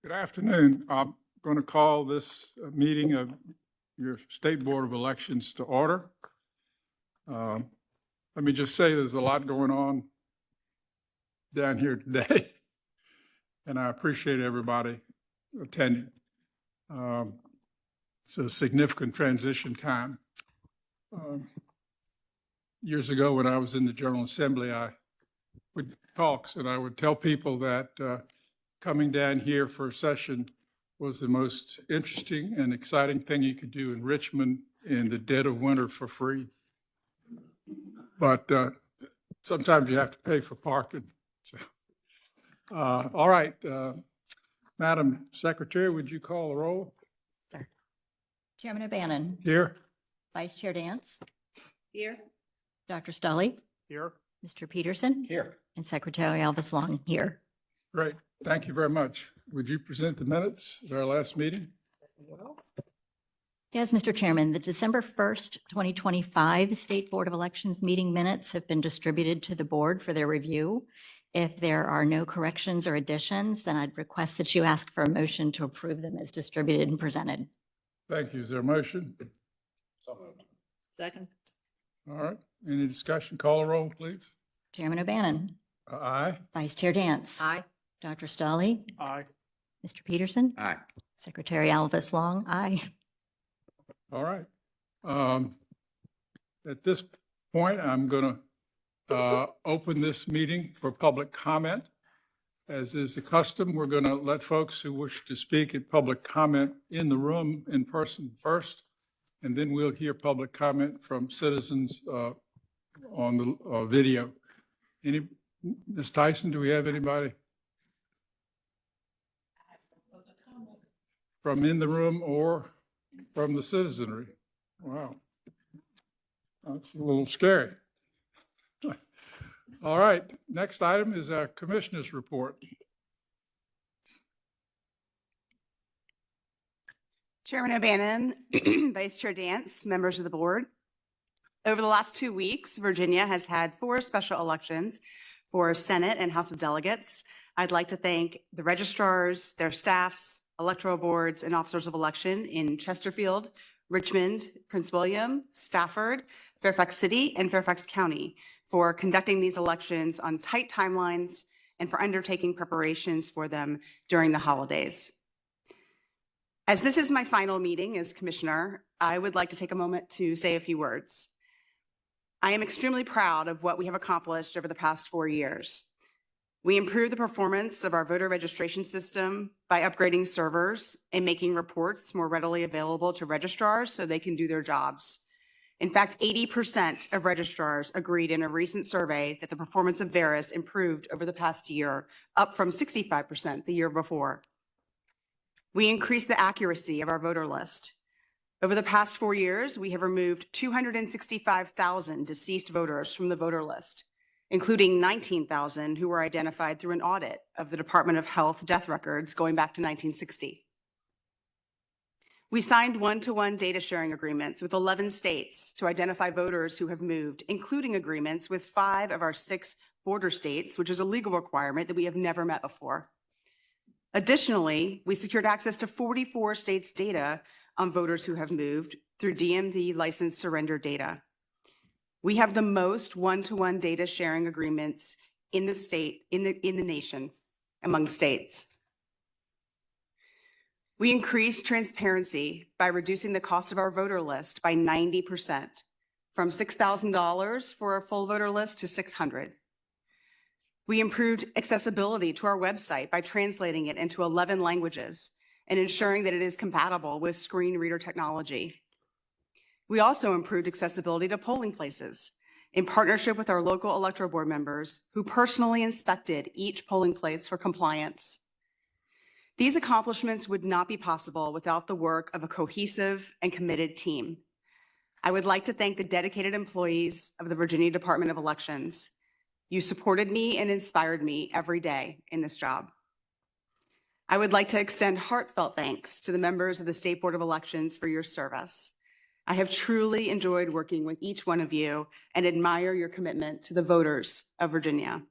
Good afternoon. I'm going to call this meeting of your State Board of Elections to order. Let me just say there's a lot going on down here today, and I appreciate everybody attending. It's a significant transition time. Years ago, when I was in the General Assembly, I would talk and I would tell people that coming down here for a session was the most interesting and exciting thing you could do in Richmond in the dead of winter for free. But sometimes you have to pay for parking. So, all right, Madam Secretary, would you call the roll? Sir. Chairman O'Bannon. Here. Vice Chair Dance. Here. Dr. Stolly. Here. Mr. Peterson. Here. And Secretary Alvis Long here. Great. Thank you very much. Would you present the minutes of our last meeting? Yes, Mr. Chairman, the December 1st, 2025 State Board of Elections meeting minutes have been distributed to the board for their review. If there are no corrections or additions, then I'd request that you ask for a motion to approve them as distributed and presented. Thank you. Is there a motion? So moved. Second. All right. Any discussion? Call the roll, please. Chairman O'Bannon. Aye. Vice Chair Dance. Aye. Dr. Stolly. Aye. Mr. Peterson. Aye. Secretary Alvis Long. Aye. All right. At this point, I'm going to open this meeting for public comment. As is the custom, we're going to let folks who wish to speak at public comment in the room in person first, and then we'll hear public comment from citizens on the video. Ms. Tyson, do we have anybody from in the room or from the citizenry? Wow. That's a little scary. All right, next item is our commissioner's report. Chairman O'Bannon, Vice Chair Dance, members of the board. Over the last 2 weeks, Virginia has had 4 special elections for Senate and House of Delegates. I'd like to thank the registrars, their staffs, electoral boards, and officers of election in Chesterfield, Richmond, Prince William, Stafford, Fairfax City, and Fairfax County for conducting these elections on tight timelines and for undertaking preparations for them during the holidays. As this is my final meeting as commissioner, I would like to take a moment to say a few words. I am extremely proud of what we have accomplished over the past 4 years. We improved the performance of our voter registration system by upgrading servers and making reports more readily available to registrars so they can do their jobs. In fact, 80% of registrars agreed in a recent survey that the performance of VERIS improved over the past year, up from 65% the year before. We increased the accuracy of our voter list. Over the past 4 years, we have removed 265,000 deceased voters from the voter list, including 19,000 who were identified through an audit of the Department of Health death records going back to 1960. We signed one-to-one data sharing agreements with 11 states to identify voters who have moved, including agreements with 5 of our 6 border states, which is a legal requirement that we have never met before. Additionally, we secured access to 44 states' data on voters who have moved through DMV license surrender data. We have the most one-to-one data sharing agreements in the nation among states. We increased transparency by reducing the cost of our voter list by 90%, from $6,000 for a full voter list to $600. We improved accessibility to our website by translating it into 11 languages and ensuring that it is compatible with screen reader technology. We also improved accessibility to polling places in partnership with our local electoral board members who personally inspected each polling place for compliance. These accomplishments would not be possible without the work of a cohesive and committed team. I would like to thank the dedicated employees of the Virginia Department of Elections. You supported me and inspired me every day in this job. I would like to extend heartfelt thanks to the members of the State Board of Elections for your service. I have truly enjoyed working with each one of you and admire your commitment to the voters of Virginia.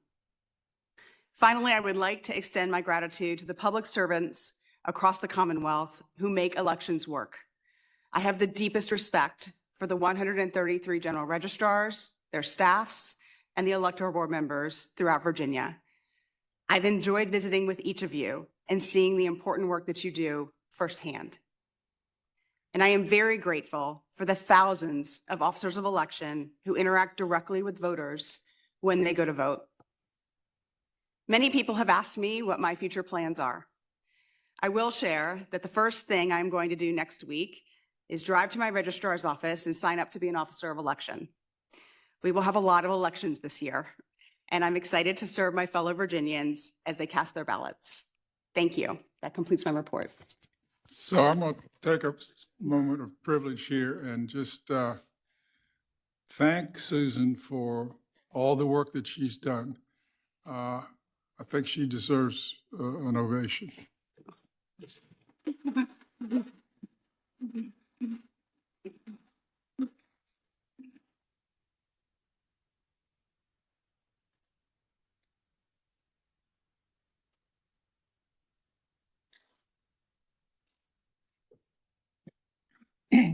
Finally, I would like to extend my gratitude to the public servants across the Commonwealth who make elections work. I have the deepest respect for the 133 general registrars, their staffs, and the electoral board members throughout Virginia. I've enjoyed visiting with each of you and seeing the important work that you do firsthand. And I am very grateful for the thousands of officers of election who interact directly with voters when they go to vote. Many people have asked me what my future plans are. I will share that the first thing I'm going to do next week is drive to my registrar's office and sign up to be an officer of election. We will have a lot of elections this year, and I'm excited to serve my fellow Virginians as they cast their ballots. Thank you. That completes my report. So I'm going to take a moment of privilege here and just thank Susan for all the work that she's done. I think she deserves an ovation.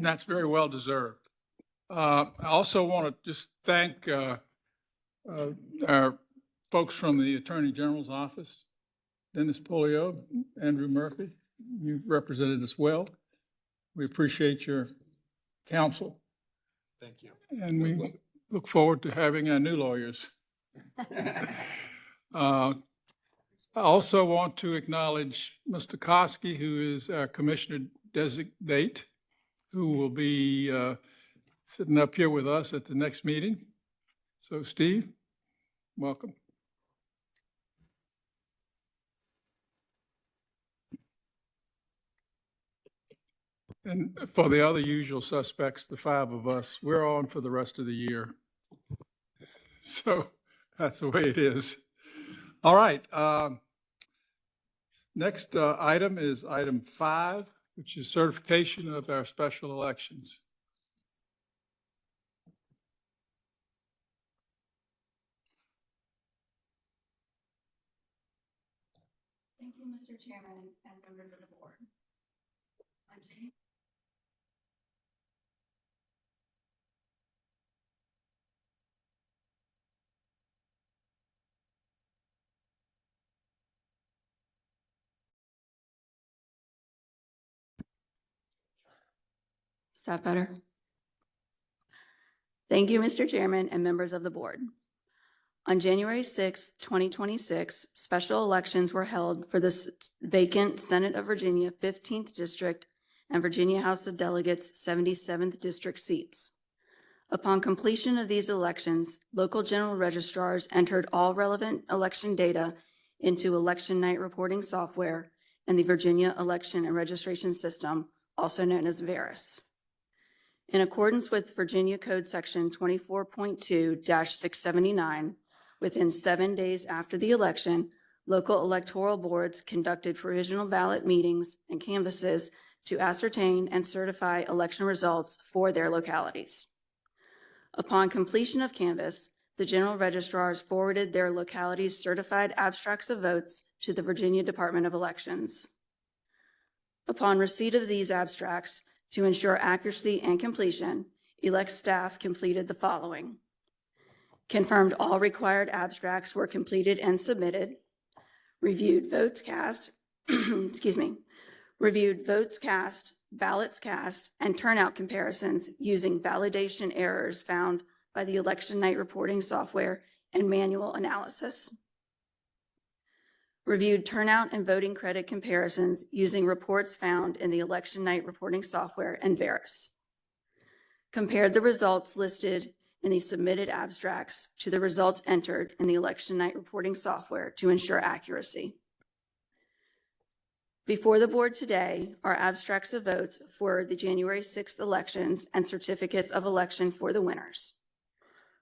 That's very well deserved. I also want to just thank our folks from the Attorney General's office, Dennis Polio, Andrew Murphy. You represented us well. We appreciate your counsel. Thank you. And we look forward to having our new lawyers. I also want to acknowledge Mr. Koski, who is our Commissioner Designate, who will be sitting up here with us at the next meeting. So Steve, welcome. And for the other usual suspects, the five of us, we're on for the rest of the year. So that's the way it is. All right. Next item is item 5, which is certification of our special elections. Thank you, Mr. Chairman and members of the board. Is that better? Thank you, Mr. Chairman and members of the board. On January 6, 2026, special elections were held for the vacant Senate of Virginia 15th District and Virginia House of Delegates 77th District seats. Upon completion of these elections, local general registrars entered all relevant election data into election night reporting software and the Virginia Election and Registration System, also known as VERIS. In accordance with Virginia Code Section 24.2-679, within 7 days after the election, local electoral boards conducted provisional ballot meetings and canvasses to ascertain and certify election results for their localities. Upon completion of canvass, the general registrars forwarded their localities' certified abstracts of votes to the Virginia Department of Elections. Upon receipt of these abstracts, to ensure accuracy and completion, elect staff completed the following: confirmed all required abstracts were completed and submitted, reviewed votes cast, reviewed votes cast, ballots cast, and turnout comparisons using validation errors found by the election night reporting software and manual analysis. Reviewed turnout and voting credit comparisons using reports found in the election night reporting software and VERIS. Compared the results listed in the submitted abstracts to the results entered in the election night reporting software to ensure accuracy. Before the board today are abstracts of votes for the January 6th elections and certificates of election for the winners.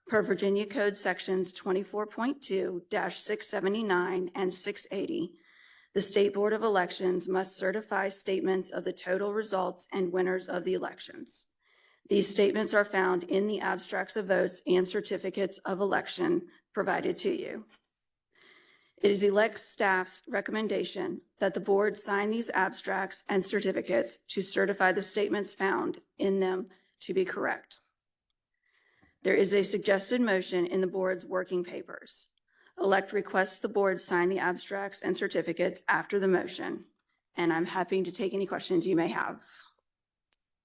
Per Virginia Code Sections 24.2-679 and 680, the State Board of Elections must certify statements of the total results and winners of the elections. These statements are found in the abstracts of votes and certificates of election provided to you. It is elect staff's recommendation that the board sign these abstracts and certificates to certify the statements found in them to be correct. There is a suggested motion in the board's working papers. Elect requests the board sign the abstracts and certificates after the motion, and I'm happy to take any questions you may have.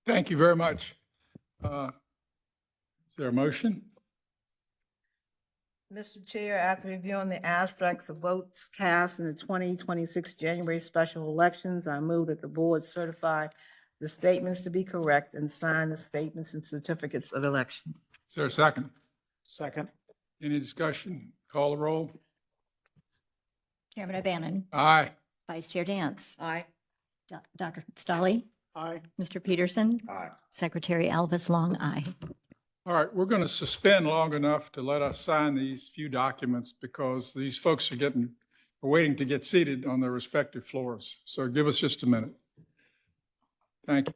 Thank you very much. Is there a motion? Mr. Chair, after reviewing the abstracts of votes cast in the 2026 January special elections, I move that the board certify the statements to be correct and sign the statements and certificates of election. Is there a second? Second. Any discussion? Call the roll. Chairman O'Bannon, Aye. Vice Chair Dance, Aye. Dr. Stolly, Aye. Mr. Peterson, Aye. Secretary Elvis Long, aye. All right, we're going to suspend long enough to let us sign these few documents because these folks are waiting to get seated on their respective floors. So give us just a minute. Thank you.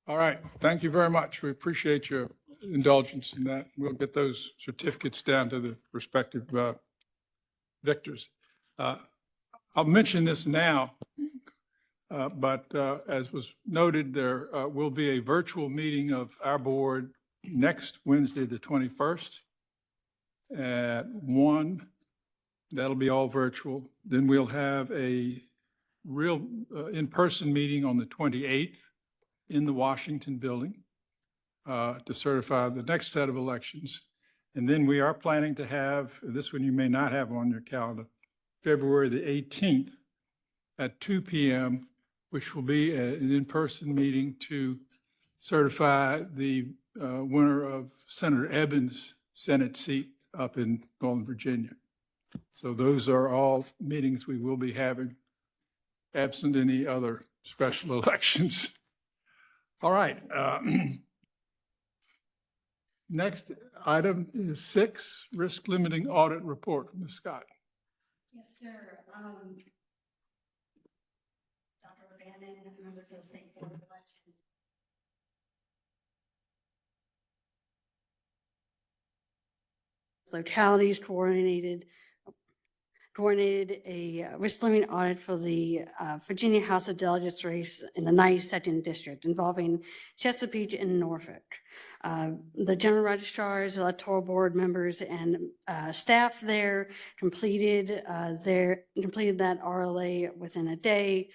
All right, thank you very much. We appreciate your indulgence in that. We'll get those certificates down to the respective victors. I'll mention this now, but as was noted, there will be a virtual meeting of our board next Wednesday, the 21st at 1. That'll be all virtual. Then we'll have a real in-person meeting on the 28th in the Washington building to certify the next set of elections. And then we are planning to have, this one you may not have on your calendar, February the 18th at 2 p.m., which will be an in-person meeting to certify the winner of Senator Evans' Senate seat up in Northern Virginia. So those are all meetings we will be having, absent any other special elections. All right. Next item is 6, risk limiting audit report. Ms. Scott. Yes, sir. Dr. Lebanon, members of the State Board of Elections. Localities coordinated a risk limiting audit for the Virginia House of Delegates race in the 92nd District involving Chesapeake and Norfolk. The general registrars, electoral board members, and staff there completed that RLA within a day,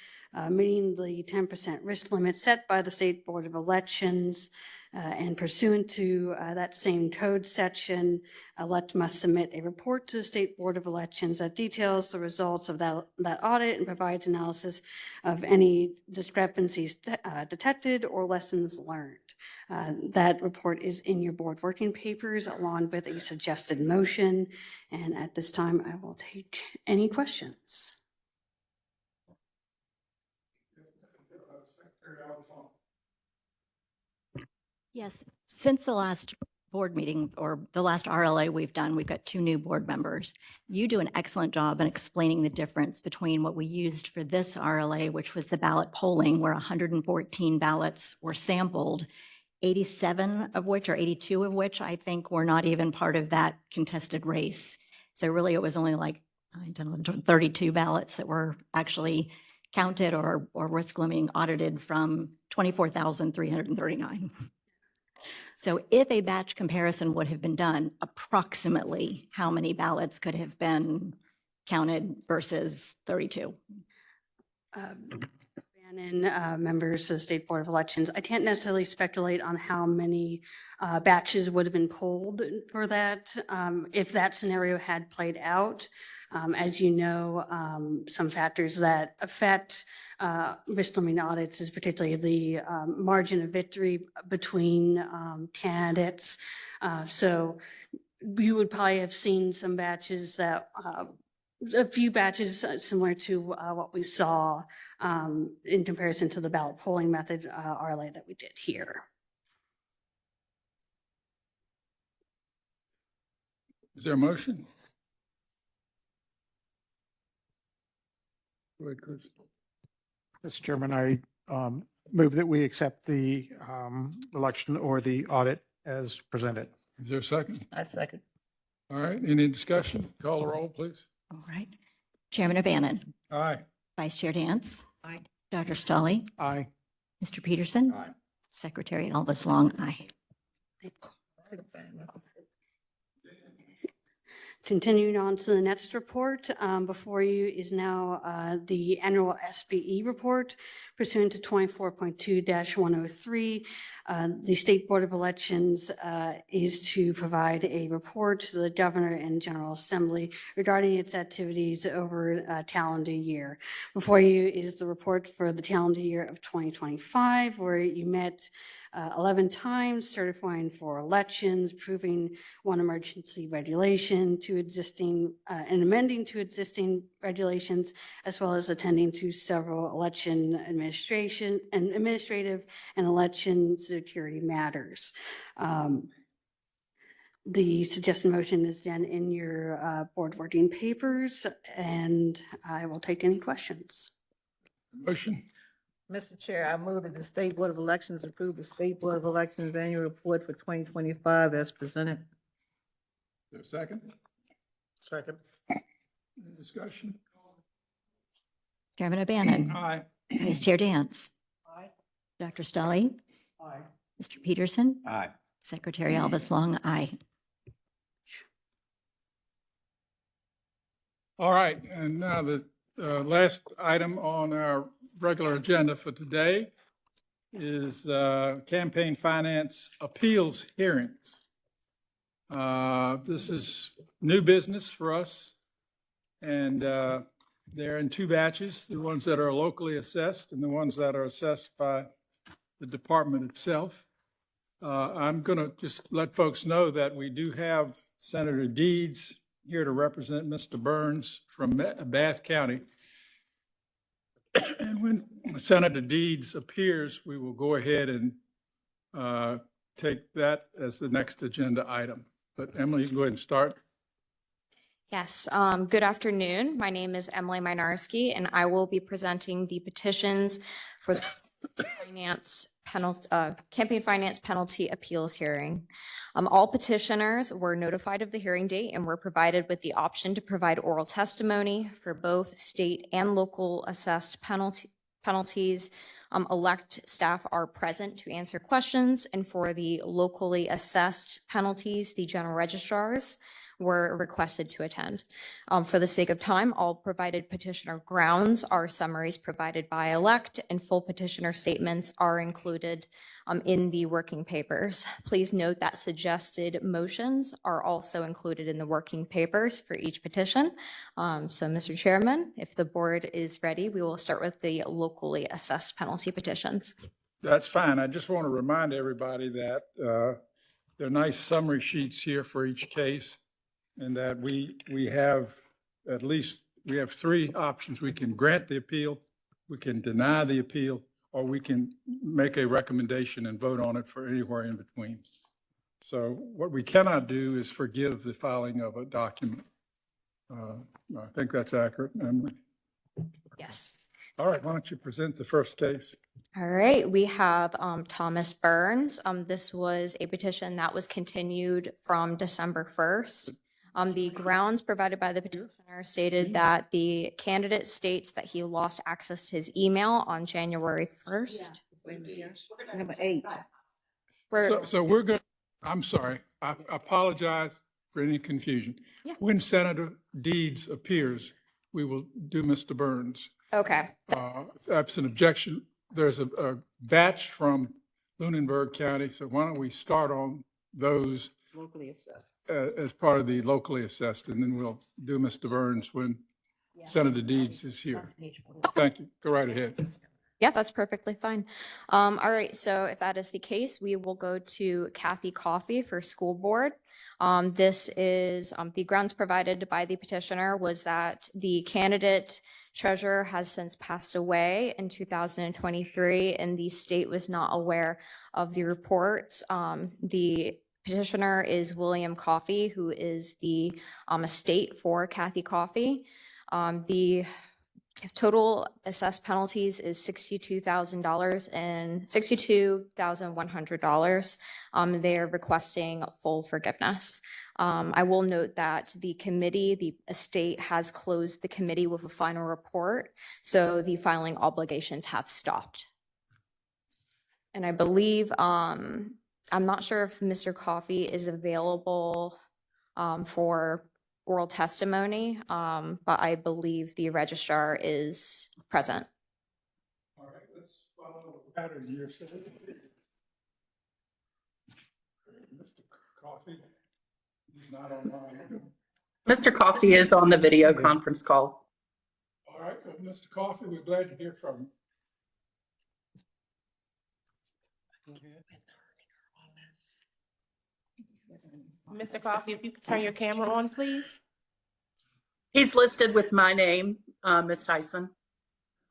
meeting the 10% risk limit set by the State Board of Elections. And pursuant to that same code section, elect must submit a report to the State Board of Elections that details the results of that audit and provides analysis of any discrepancies detected or lessons learned. That report is in your board working papers along with a suggested motion. And at this time, I will take any questions. Yes, since the last board meeting or the last RLA we've done, we've got 2 new board members. You do an excellent job in explaining the difference between what we used for this RLA, which was the ballot polling, where 114 ballots were sampled, 87 of which or 82 of which I think were not even part of that contested race. So really it was only like, I don't know, 32 ballots that were actually counted or risk limiting audited from 24,339. So if a batch comparison would have been done, approximately how many ballots could have been counted versus 32? Bannon, members of the State Board of Elections, I can't necessarily speculate on how many batches would have been pulled for that if that scenario had played out. As you know, some factors that affect risk limiting audits is particularly the margin of victory between candidates. So you would probably have seen some batches that a few batches similar to what we saw in comparison to the ballot polling method RLA that we did here. Is there a motion? Go ahead, Chris. Mr. Chairman, I move that we accept the election or the audit as presented. Is there a second? I second. All right, any discussion? Call the roll, please. All right. Chairman O'Bannon, Aye. Vice Chair Dance. Aye. Dr. Stolly, Aye. Mr. Peterson. Aye. Secretary Elvis Long, aye. Continuing on to the next report, before you is now the annual SBE report pursuant to 24.2-103. The State Board of Elections is to provide a report to the Governor and General Assembly regarding its activities over a calendar year. Before you is the report for the calendar year of 2025, where you met 11 times, certifying 4 elections, approving 1 emergency regulation to existing and amending to existing regulations, as well as attending to several election administrative and election security matters. The suggested motion is then in your board working papers, and I will take any questions. Motion? Mr. Chair, I move that the State Board of Elections approve the State Board of Elections annual report for 2025 as presented. Is there a second? Second. Any discussion? Chairman O'Bannon, Aye. Vice Chair Dance. Aye. Dr. Stolly, Aye. Mr. Peterson, Aye. Secretary Elvis Long, aye. All right, and now the The last item on our regular agenda for today is campaign finance appeals hearings. This is new business for us, and they're in two batches, the ones that are locally assessed and the ones that are assessed by the department itself. I'm going to just let folks know that we do have Senator Deeds here to represent Mr. Burns from Bath County. And when Senator Deeds appears, we will go ahead and take that as the next agenda item. But Emily, you can go ahead and start. Yes, good afternoon. My name is Emily Minarski, and I will be presenting the petitions for the campaign finance penalty appeals hearing. All petitioners were notified of the hearing date and were provided with the option to provide oral testimony for both state and local assessed penalties. Elect staff are present to answer questions, and for the locally assessed penalties, the general registrars were requested to attend. For the sake of time, all provided petitioner grounds are summaries provided by elect, and full petitioner statements are included in the working papers. Please note that suggested motions are also included in the working papers for each petition. So, Mr. Chairman, if the board is ready, we will start with the locally assessed penalty petitions. That's fine. I just want to remind everybody that there are nice summary sheets here for each case, and that we have we have three options. We can grant the appeal, we can deny the appeal, or we can make a recommendation and vote on it for anywhere in between. So what we cannot do is forgive the filing of a document. I think that's accurate, Emily. Yes. All right, why don't you present the first case? All right, we have Thomas Burns. This was a petition that was continued from December 1st. The grounds provided by the petitioner stated that the candidate states that he lost access to his email on January 1st. Number 8. So we're good. I'm sorry. I apologize for any confusion. Yeah. When Senator Deeds appears, we will do Mr. Burns. Okay, Absent objection, there's a batch from Lunenburg County, so why don't we start on those Locally assessed. as part of the locally assessed, and then we'll do Mr. Burns when Senator Deeds is here. Thank you. Go right ahead. yeah, that's perfectly fine. All right, so if that is the case, we will go to Kathy Coffey for school board. This is the grounds provided by the petitioner was that the candidate treasurer has since passed away in 2023, and the state was not aware of the reports. The petitioner is William Coffey, who is the estate for Kathy Coffey. The total assessed penalties is $62,000 and $62,100. They're requesting full forgiveness. I will note that the estate has closed the committee with a final report, so the filing obligations have stopped. And I believe, I'm not sure if Mr. Coffey is available for oral testimony, but I believe the registrar is present. All right, let's follow the pattern here. Mr. Coffey, he's not online. Mr. Coffey is on the video conference call. All right, well, Mr. Coffey, we're glad to hear from you. Mr. Coffey, if you could turn your camera on, please. He's listed with my name, Ms. Tyson,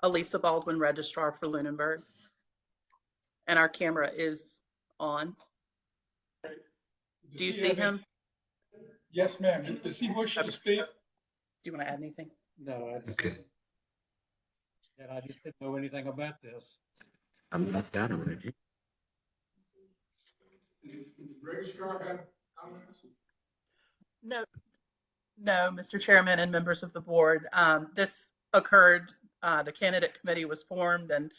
Elisa Baldwin, Registrar for Lunenburg. And our camera is on. Do you see him? Yes, ma'am. Does he wish to speak? Do you want to add anything? No, I just, and I just didn't know anything about this. I'm not that already. Registrar have comments? No, Mr. Chairman and members of the board. This occurred, the candidate committee was formed, and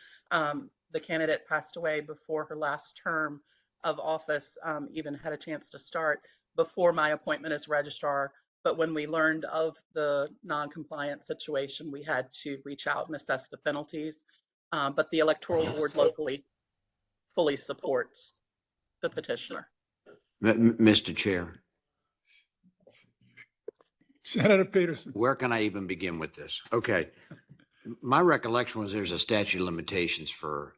the candidate passed away before her last term of office even had a chance to start. Before my appointment as registrar, But when we learned of the non-compliant situation, we had to reach out and assess the penalties. But the electoral board locally fully supports the petitioner. Mr. Chair, Senator Peterson. where can I even begin with this? Okay. My recollection was there's a statute of limitations for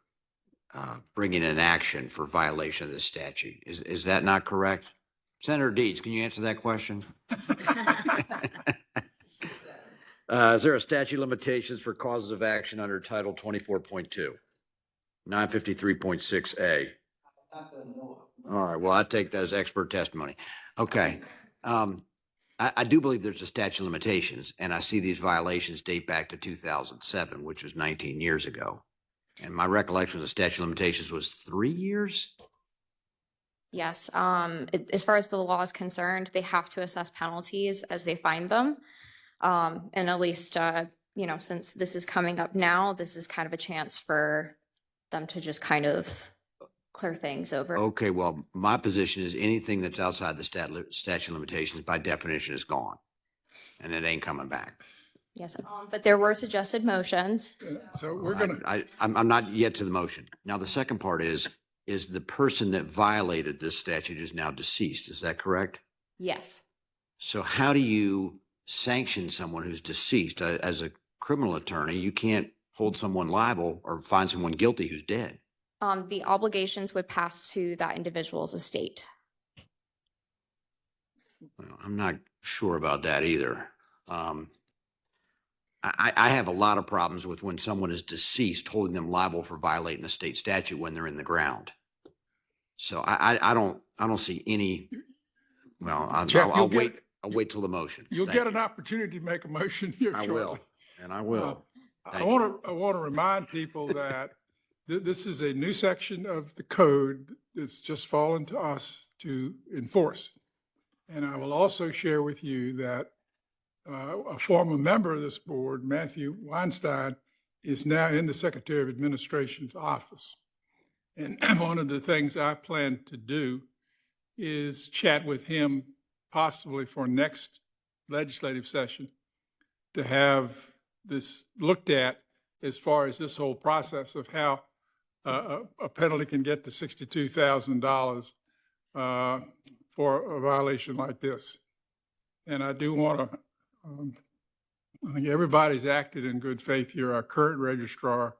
bringing an action for violation of this statute. Is that not correct? Senator Deeds, can you answer that question? Is there a statute of limitations for causes of action under Title 24.2, 953.6A? All right, well, I take that as expert testimony. Okay. I do believe there's a statute of limitations, and I see these violations date back to 2007, which was 19 years ago. And my recollection of the statute of limitations was 3 years? Yes, as far as the law is concerned, they have to assess penalties as they find them. And at least, since this is coming up now, this is kind of a chance for them to just kind of clear things over. Okay, well, my position is anything that's outside the statute of limitations by definition is gone. And it ain't coming back. Yes, but there were suggested motions. So we're going to, I'm not yet to the motion. Now, the second part is the person that violated this statute is now deceased. Is that correct? Yes. So how do you sanction someone who's deceased? As a criminal attorney, you can't hold someone liable or find someone guilty who's dead. The obligations would pass to that individual's estate. Well, I'm not sure about that either. I have a lot of problems with when someone is deceased, holding them liable for violating a state statute when they're in the ground. So I don't see any, well, Jack, I'll you'll wait. get- I'll wait till the motion. you'll Thank get you. an opportunity to make a motion here I shortly. will, and I will. I Thank want to remind people that this is a new section of the code that's just fallen to us to enforce. And I will also share with you that a former member of this board, Matthew Weinstein, is now in the Secretary of Administration's office. And one of the things I plan to do is chat with him possibly for next legislative session to have this looked at as far as this whole process of how a penalty can get to $62,000 for a violation like this. And I do want to, I think everybody's acted in good faith here, our current registrar,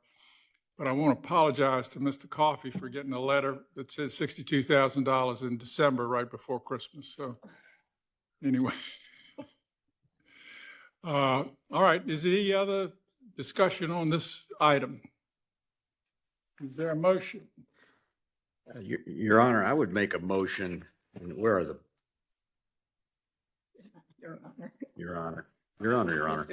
but I want to apologize to Mr. Coffey for getting a letter that says $62,000 in December right before Christmas. So anyway. All right, is there any other discussion on this item? Is there a motion? Your Honor, I would make a motion, and where are the, Your Honor, Your Honor.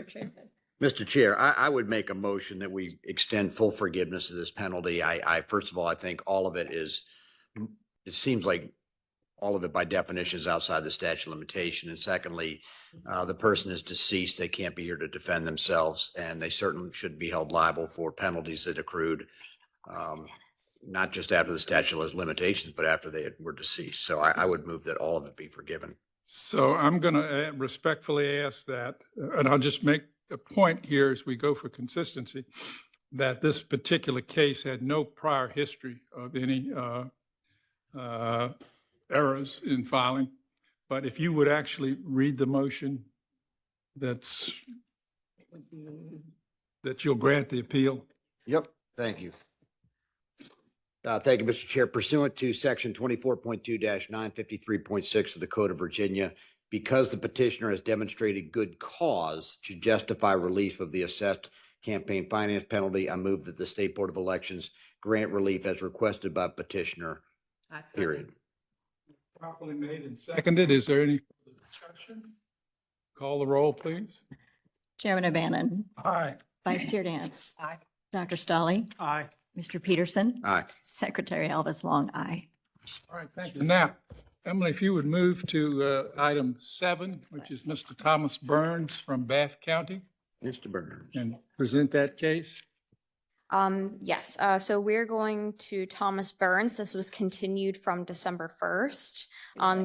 Mr. Chair, I would make a motion that we extend full forgiveness of this penalty. First of all, I think all of it is, it seems like all of it by definition is outside the statute of limitation. And secondly, the person is deceased. They can't be here to defend themselves, and they certainly should be held liable for penalties that accrued, not just after the statute of limitations, but after they were deceased. So I would move that all of it be forgiven. So I'm going to respectfully ask that, and I'll just make a point here as we go for consistency, that this particular case had no prior history of any errors in filing. But if you would actually read the motion that you'll grant the appeal. Yep. Thank you. Thank you, Mr. Chair. Pursuant to section 24.2-953.6 of the Code of Virginia, because the petitioner has demonstrated good cause to justify relief of the assessed campaign finance penalty, I move that the State Board of Elections grant relief as requested by petitioner, period. Properly made and seconded. Is there any discussion? Call the roll, please. Chairman O'Bannon. Aye. Vice Chair Dance. Aye. Dr. Stolly. Aye. Mr. Peterson. Aye. Secretary Elvis Long, aye. All right, thank you. Now, Emily, if you would move to item 7, which is Mr. Thomas Burns from Bath County, Mr. Burns. and present that case. Yes, so we're going to Thomas Burns. This was continued from December 1st.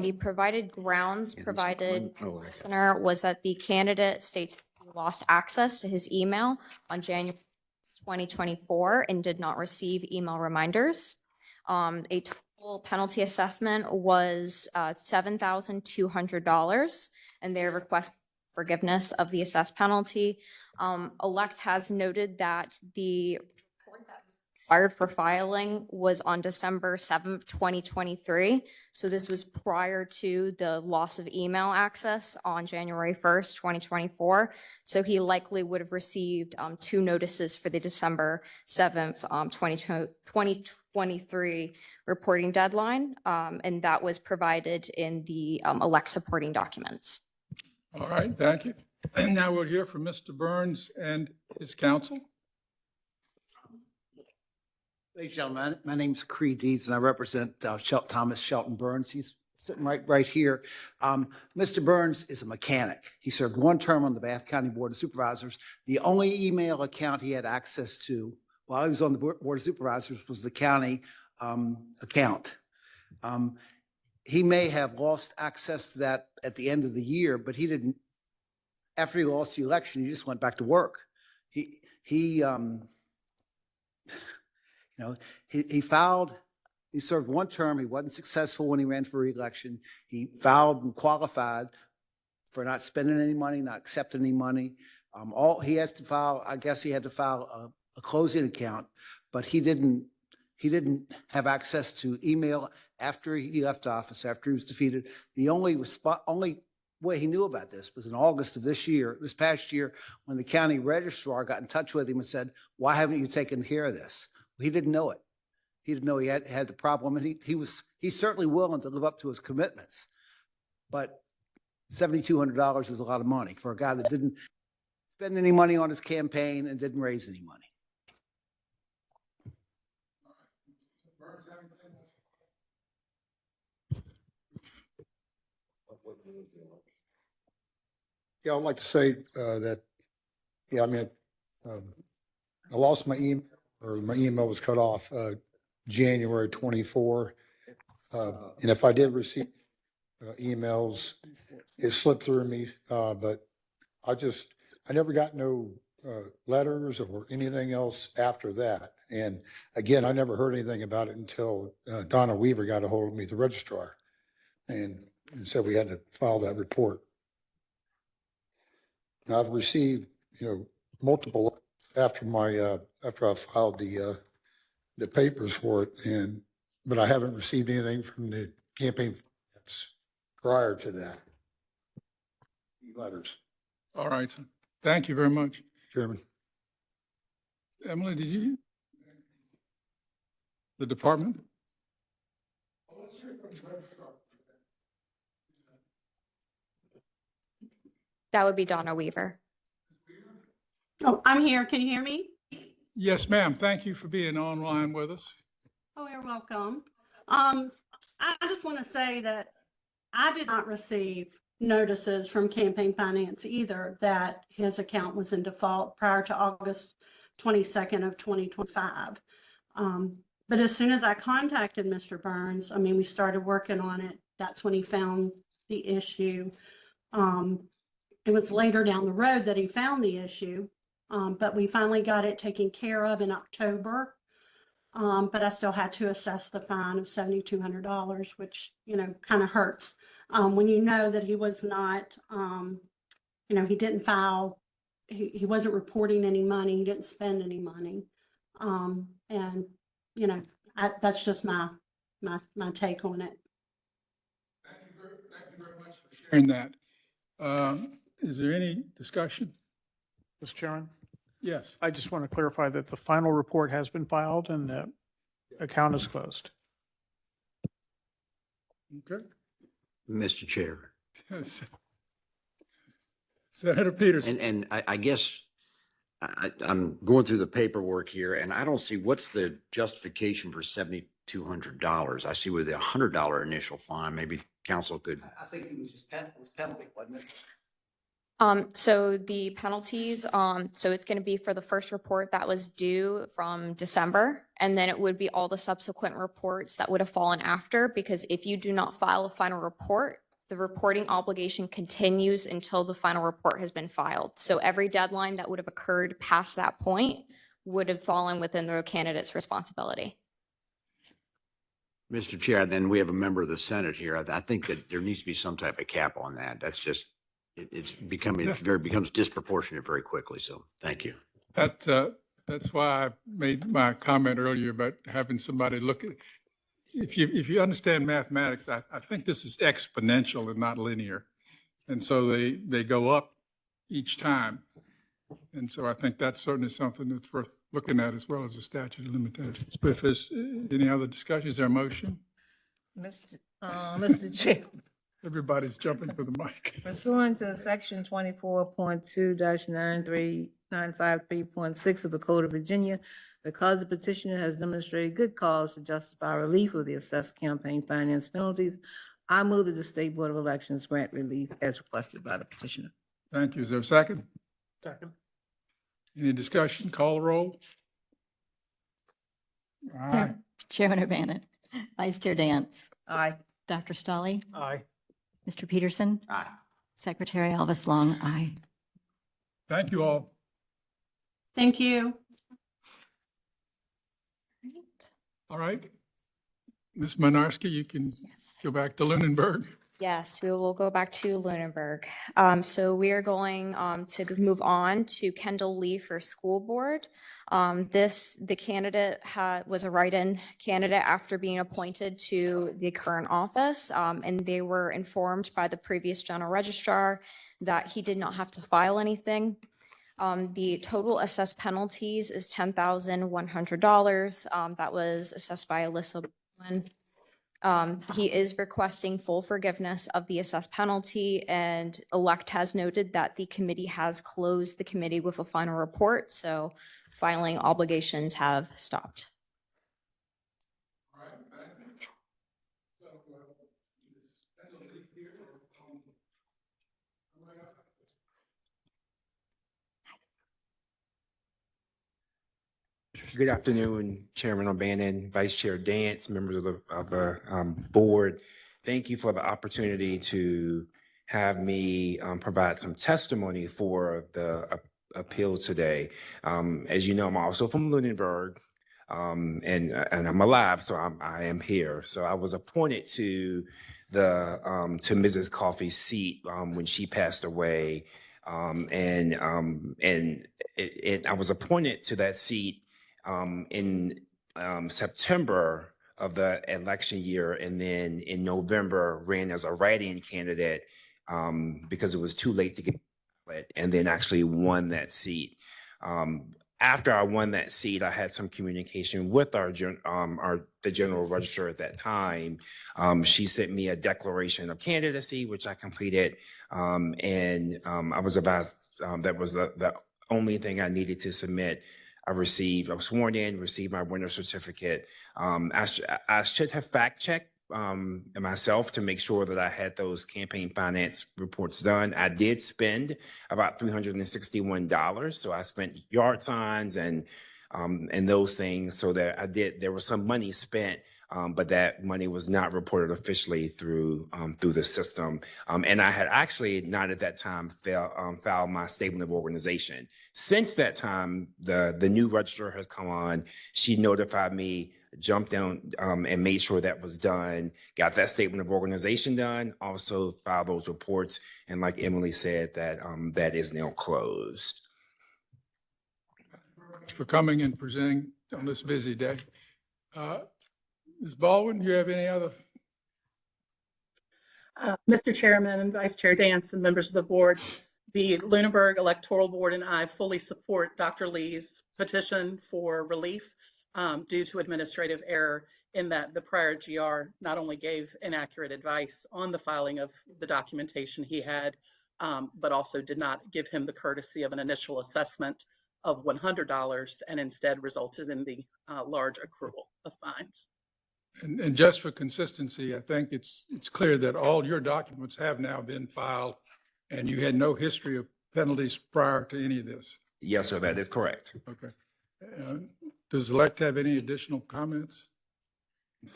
The provided grounds provided petitioner was that the candidate states he lost access to his email on January 2024 and did not receive email reminders. A total penalty assessment was $7,200, and their request forgiveness of the assessed penalty. Elect has noted that the report that was required for filing was on December 7th, 2023. So this was prior to the loss of email access on January 1st, 2024. So he likely would have received 2 notices for the December 7th, 2023 reporting deadline. And that was provided in the elect supporting documents. All right, thank you. And now we'll hear from Mr. Burns and his counsel. Ladies and gentlemen, my name is Creed Deeds, and I represent Thomas Shelton Burns. He's sitting right here. Mr. Burns is a mechanic. He served 1 term on the Bath County Board of Supervisors. The only email account he had access to while he was on the Board of Supervisors was the county account. He may have lost access to that at the end of the year, but he didn't. After he lost the election, he just went back to work. He filed, he served 1 term. He wasn't successful when he ran for re-election. He filed and qualified for not spending any money, not accepting any money. All he has to file, I guess he had to file a closing account, but he didn't have access to email after he left office, after he was defeated. The only way he knew about this was in August of this past year, when the county registrar got in touch with him and said, "Why haven't you taken care of this?" He didn't know it. He didn't know he had the problem, and he's certainly willing to live up to his commitments. But $7,200 is a lot of money for a guy that didn't spend any money on his campaign and didn't raise any money. Yeah, I'd like to say that, I lost my email, or my email was cut off January 24. And if I did receive emails, it slipped through me, but I never got no letters or anything else after that. And again, I never heard anything about it until Donna Weaver got a hold of me, the registrar, and said we had to file that report. Now, I've received, multiple after I filed the papers for it, but I haven't received anything from the campaign finance prior to that. Letters. All right, sir. Thank you very much. Chairman. Emily, did you? The department? That would be Donna Weaver. Oh, I'm here. Can you hear me? Yes, ma'am. Thank you for being online with us. Oh, you're welcome. I just want to say that I did not receive notices from campaign finance either that his account was in default prior to August 22nd of 2025. But as soon as I contacted Mr. Burns, we started working on it. That's when he found the issue. It was later down the road that he found the issue, but we finally got it taken care of in October. But I still had to assess the fine of $7,200, which, kind of hurts. When you know that he was not, he didn't file, he wasn't reporting any money, he didn't spend any money. And, that's just my take on it. Thank you very much for sharing that. Is there any discussion? Mr. Chairman, Yes. I just want to clarify that the final report has been filed and the account is closed. Okay. Mr. Chair. Senator Peterson. And I guess I'm going through the paperwork here, and I don't see what's the justification for $7,200. I see with the $100 initial fine, maybe council could. I think it was just penalty, wasn't it? So the penalties, so it's going to be for the first report that was due from December, and then it would be all the subsequent reports that would have fallen after, because if you do not file a final report, the reporting obligation continues until the final report has been filed. So every deadline that would have occurred past that point would have fallen within the candidate's responsibility. Mr. Chair, then we have a member of the Senate here. I think that there needs to be some type of cap on that. That's just, it's becoming, becomes disproportionate very quickly. So thank you. That's why I made my comment earlier about having somebody look at, if you understand mathematics, I think this is exponential and not linear. And so they go up each time. And so I think that's certainly something that's worth looking at, as well as the statute of limitations. But if there's any other discussion, is there a motion? Mr. Chair, Everybody's jumping for the mic. pursuant to section 24.2-93953.6 of the Code of Virginia, because the petitioner has demonstrated good cause to justify relief of the assessed campaign finance penalties, I move that the State Board of Elections grant relief as requested by the petitioner. Thank you. Is there a second? Second. Any discussion? Call the roll. Aye. Chairman O'Bannon, Vice Chair Dance, Aye. Dr. Stolly, Aye. Mr. Peterson, Aye. Secretary Elvis Long, aye. Thank you all. Thank you. All right. Ms. Mynarski, you can Yes. go back to Lunenburg. Yes, we will go back to Lunenburg. So we are going to move on to Kendall Lee for school board. The candidate was a write-in candidate after being appointed to the current office, and they were informed by the previous general registrar that he did not have to file anything. The total assessed penalties is $10,100. That was assessed by Alyssa Bowen. He is requesting full forgiveness of the assessed penalty, and elect has noted that the committee has closed the committee with a final report, so filing obligations have stopped. Good afternoon, Chairman O'Bannon, Vice Chair Dance, members of the board. Thank you for the opportunity to have me provide some testimony for the appeal today. As you know, I'm also from Lunenburg, and I'm alive, so I am here. So I was appointed to to Mrs. Coffey's seat when she passed away, and I was appointed to that seat in September of the election year, and then in November ran as a write-in candidate because it was too late to get it, and then actually won that seat. After I won that seat, I had some communication with the general registrar at that time. She sent me a declaration of candidacy, which I completed, and I was advised that was the only thing I needed to submit. I was sworn in, received my winner certificate. I should have fact-checked myself to make sure that I had those campaign finance reports done. I did spend about $361. So I spent yard signs and those things, so that there was some money spent, but that money was not reported officially through the system. And I had actually not at that time filed my statement of organization. Since that time, the new registrar has come on. She notified me, jumped down and made sure that was done, got that statement of organization done, also filed those reports. And like Emily said, that is now closed. For coming and presenting on this busy day. Ms. Baldwin, do you have any other? Mr. Chairman and Vice Chair Dance and members of the board, the Lunenburg Electoral Board and I fully support Dr. Lee's petition for relief due to administrative error, in that the prior GR not only gave inaccurate advice on the filing of the documentation he had, but also did not give him the courtesy of an initial assessment of $100, and instead resulted in the large accrual of fines. And just for consistency, I think it's clear that all your documents have now been filed, and you had no history of penalties prior to any of this. Yes, sir, that is correct. Okay. Does the elect have any additional comments?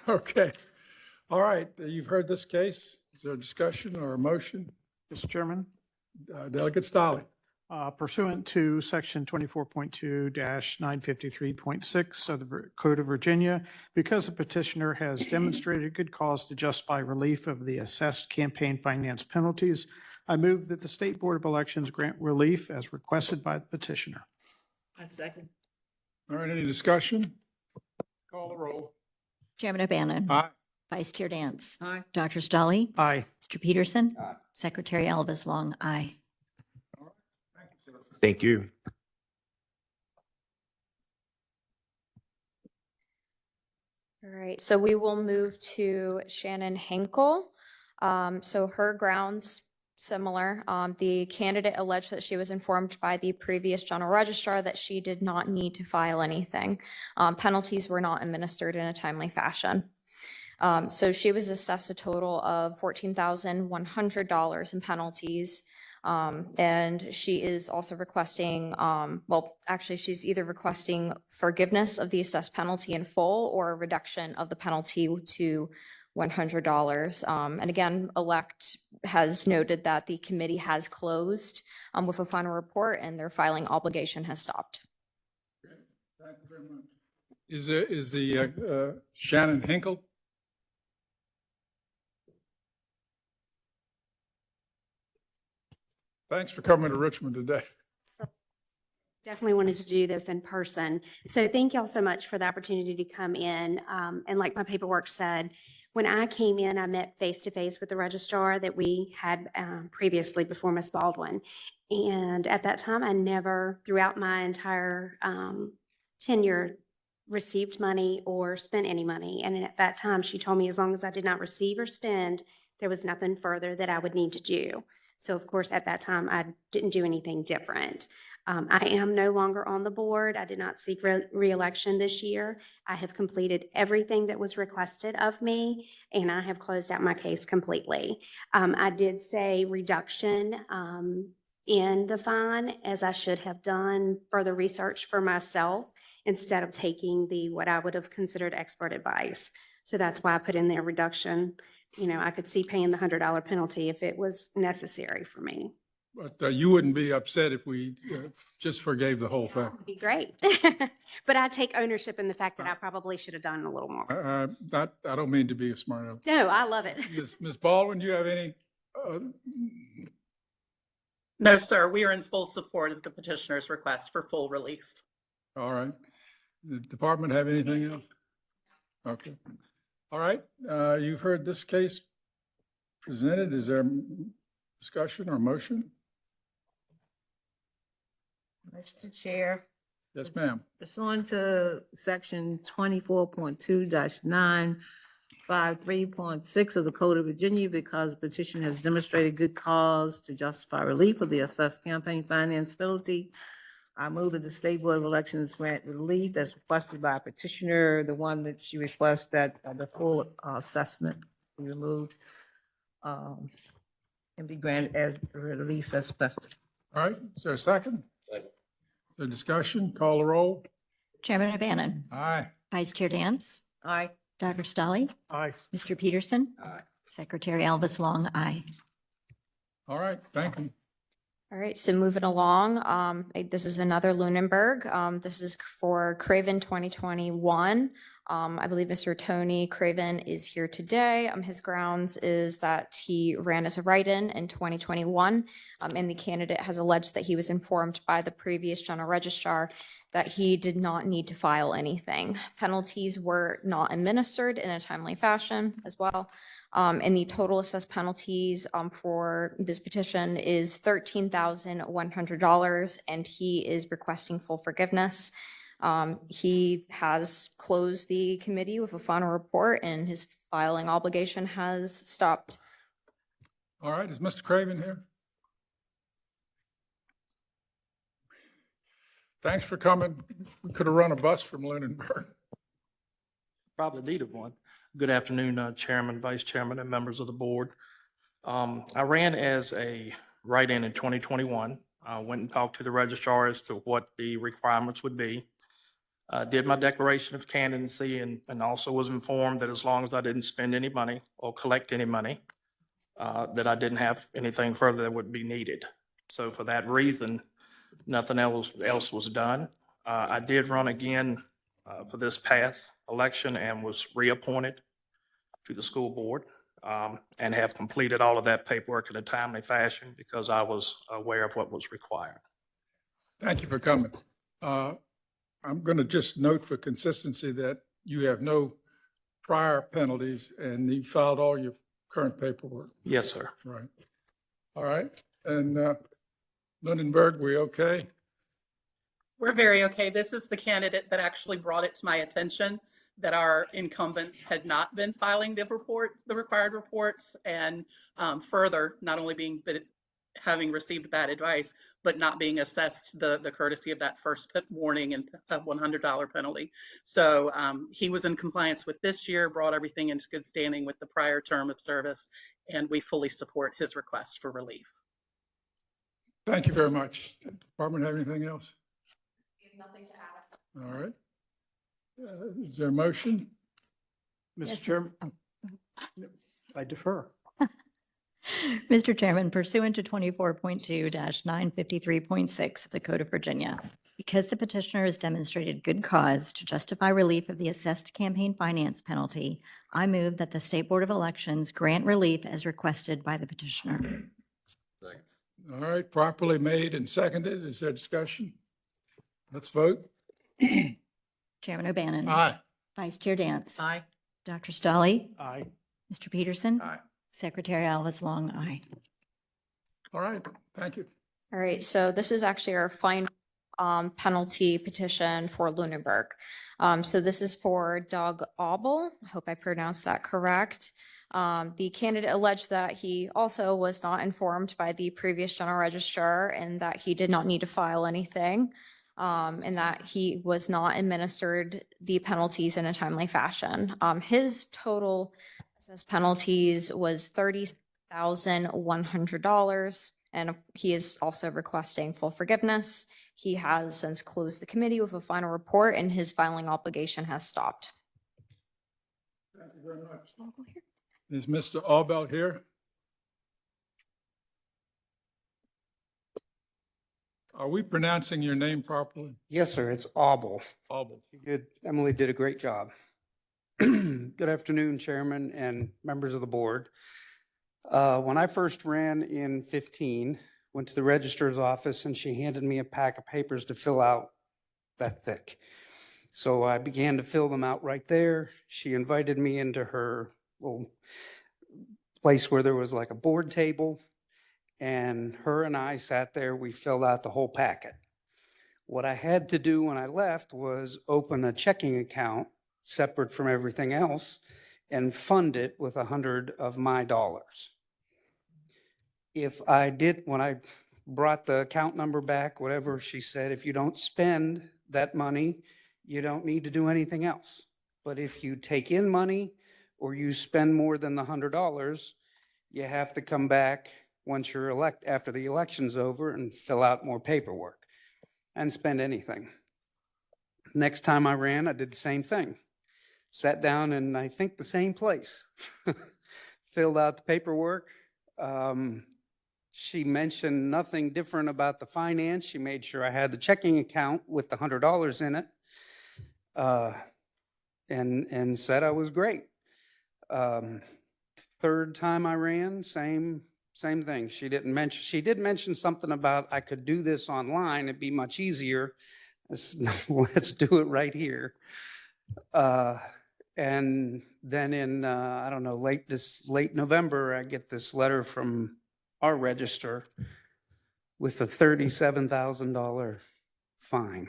Okay. All right. You've heard this case. Is there a discussion or a motion? Mr. Chairman, Delegate Stolley. pursuant to section 24.2-953.6 of the Code of Virginia, because the petitioner has demonstrated good cause to justify relief of the assessed campaign finance penalties, I move that the State Board of Elections grant relief as requested by the petitioner. I second. All right, any discussion? Call the roll. Chairman O'Bannon. Aye. Vice Chair Dance. Aye. Dr. Stolly. Aye. Mr. Peterson. Secretary Elvis Long, aye. Thank you. All right, so we will move to Shannon Henkel. So her grounds similar. The candidate alleged that she was informed by the previous general registrar that she did not need to file anything. Penalties were not administered in a timely fashion. So she was assessed a total of $14,100 in penalties. And she is also requesting, well, actually, she's either requesting forgiveness of the assessed penalty in full or a reduction of the penalty to $100. And again, elect has noted that the committee has closed with a final report and their filing obligation has stopped. Thank you very much. Is the Shannon Hinkle? Thanks for coming to Richmond today. Definitely wanted to do this in person. So thank y'all so much for the opportunity to come in. And like my paperwork said, when I came in, I met face to face with the registrar that we had previously before Ms. Baldwin. And at that time, I never, throughout my entire tenure, received money or spent any money. And at that time, she told me as long as I did not receive or spend, there was nothing further that I would need to do. So of course, at that time, I didn't do anything different. I am no longer on the board. I did not seek re-election this year. I have completed everything that was requested of me, and I have closed out my case completely. I did say reduction in the fine, as I should have done further research for myself instead of taking what I would have considered expert advice. So that's why I put in there reduction. You know, I could see paying the $100 penalty if it was necessary for me. But you wouldn't be upset if we just forgave the whole thing. That would be great. But I take ownership in the fact that I probably should have done a little more. I don't mean to be a smart aleck. No, I love it. Ms. Baldwin, do you have any? No, sir, we are in full support of the petitioner's request for full relief. All right. The department have anything else? Okay. All right. You've heard this case presented. Is there discussion or motion? Mr. Chair, Yes, ma'am. pursuant to section 24.2-953.6 of the Code of Virginia, because petition has demonstrated good cause to justify relief of the assessed campaign finance penalty, I move that the State Board of Elections grant relief as requested by petitioner, the one that she requests that the full assessment be removed and be granted as release as requested. All right. Is there a second? Is there discussion? Call the roll. Chairman O'Bannon. Aye. Vice Chair Dance. Aye. Dr. Stolly. Aye. Mr. Peterson. Aye. Secretary Elvis Long, aye. All right. Thank you. All right, so moving along, this is another Lunenburg. This is for Craven 2021. I believe Mr. Tony Craven is here today. His grounds is that he ran as a write-in in 2021, and the candidate has alleged that he was informed by the previous general registrar that he did not need to file anything. Penalties were not administered in a timely fashion as well. And the total assessed penalties for this petition is $13,100, and he is requesting full forgiveness. He has closed the committee with a final report, and his filing obligation has stopped. All right. Is Mr. Craven here? Thanks for coming. We could have run a bus from Lunenburg. Probably needed one. Good afternoon, Chairman, Vice Chairman, and members of the board. I ran as a write-in in 2021. Went and talked to the registrar as to what the requirements would be. Did my declaration of candidacy and also was informed that as long as I didn't spend any money or collect any money, that I didn't have anything further that would be needed. So for that reason, nothing else was done. I did run again for this past election and was reappointed to the school board, and have completed all of that paperwork in a timely fashion because I was aware of what was required. Thank you for coming. I'm going to just note for consistency that you have no prior penalties and you filed all your current paperwork. Yes, sir. Right. All right. And Lunenburg, we okay? We're very okay. This is the candidate that actually brought it to my attention that our incumbents had not been filing the required reports, and further, not only having received bad advice, but not being assessed the courtesy of that first warning and a $100 penalty. So he was in compliance with this year, brought everything into good standing with the prior term of service, and we fully support his request for relief. Thank you very much. Department have anything else? Nothing to add. All right. Is there a motion? Mr. Chairman, I defer. Mr. Chairman, pursuant to 24.2-953.6 of the Code of Virginia, because the petitioner has demonstrated good cause to justify relief of the assessed campaign finance penalty, I move that the State Board of Elections grant relief as requested by the petitioner. All right, properly made and seconded. Is there discussion? Let's vote. Chairman O'Bannon. Aye. Vice Chair Dance. Aye. Dr. Stolly. Aye. Mr. Peterson. Aye. Secretary Alves Long, aye. All right, thank you. All right, so this is actually our final penalty petition for Lunenburg. So this is for Doug Auble. I hope I pronounced that correct. The candidate alleged that he also was not informed by the previous general registrar and that he did not need to file anything, and that he was not administered the penalties in a timely fashion. His total penalties was $30,100, and he is also requesting full forgiveness. He has since closed the committee with a final report, and his filing obligation has stopped. Thank you very much. Is Mr. Aubel here? Are we pronouncing your name properly? Yes, sir. It's Auble. Aubel. Emily did a great job. Good afternoon, Chairman and members of the board. When I first ran in 15, went to the registrar's office and she handed me a pack of papers to fill out that thick. So I began to fill them out right there. She invited me into her little place where there was like a board table, and her and I sat there. We filled out the whole packet. What I had to do when I left was open a checking account separate from everything else and fund it with 100 of my dollars. If I did, when I brought the account number back, whatever she said, if you don't spend that money, you don't need to do anything else. But if you take in money or you spend more than the $100, you have to come back once you're after the election's over and fill out more paperwork and spend anything. Next time I ran, I did the same thing. Sat down in, I think, the same place, filled out the paperwork. She mentioned nothing different about the finance. She made sure I had the checking account with the $100 in it, and said I was great. Third time I ran, same thing. She did mention something about I could do this online. It'd be much easier. Let's do it right here. And then in, I don't know, late November, I get this letter from our register with a $37,000 fine.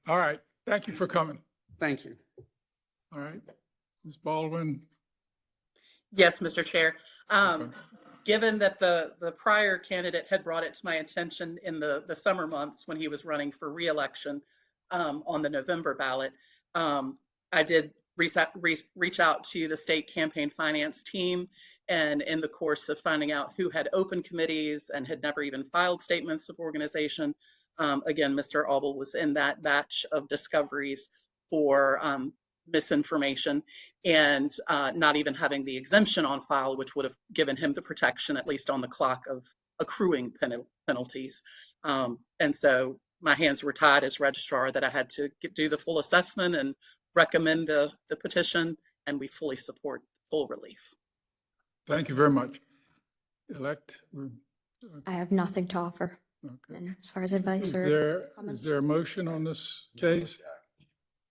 All right, thank you for coming. Thank you. All right, Ms. Baldwin. Yes, Mr. Chair. Given that the prior candidate had brought it to my attention in the summer months when he was running for re-election on the November ballot, I did reach out to the state campaign finance team. And in the course of finding out who had open committees and had never even filed statements of organization, again, Mr. Auble was in that batch of discoveries for misinformation and not even having the exemption on file, which would have given him the protection, at least on the clock, of accruing penalties. And so my hands were tied as registrar that I had to do the full assessment and recommend the petition, and we fully support full relief. Thank you very much. Elect. I have nothing to offer. Okay. And as far as advice or Is comments. there a motion on this case?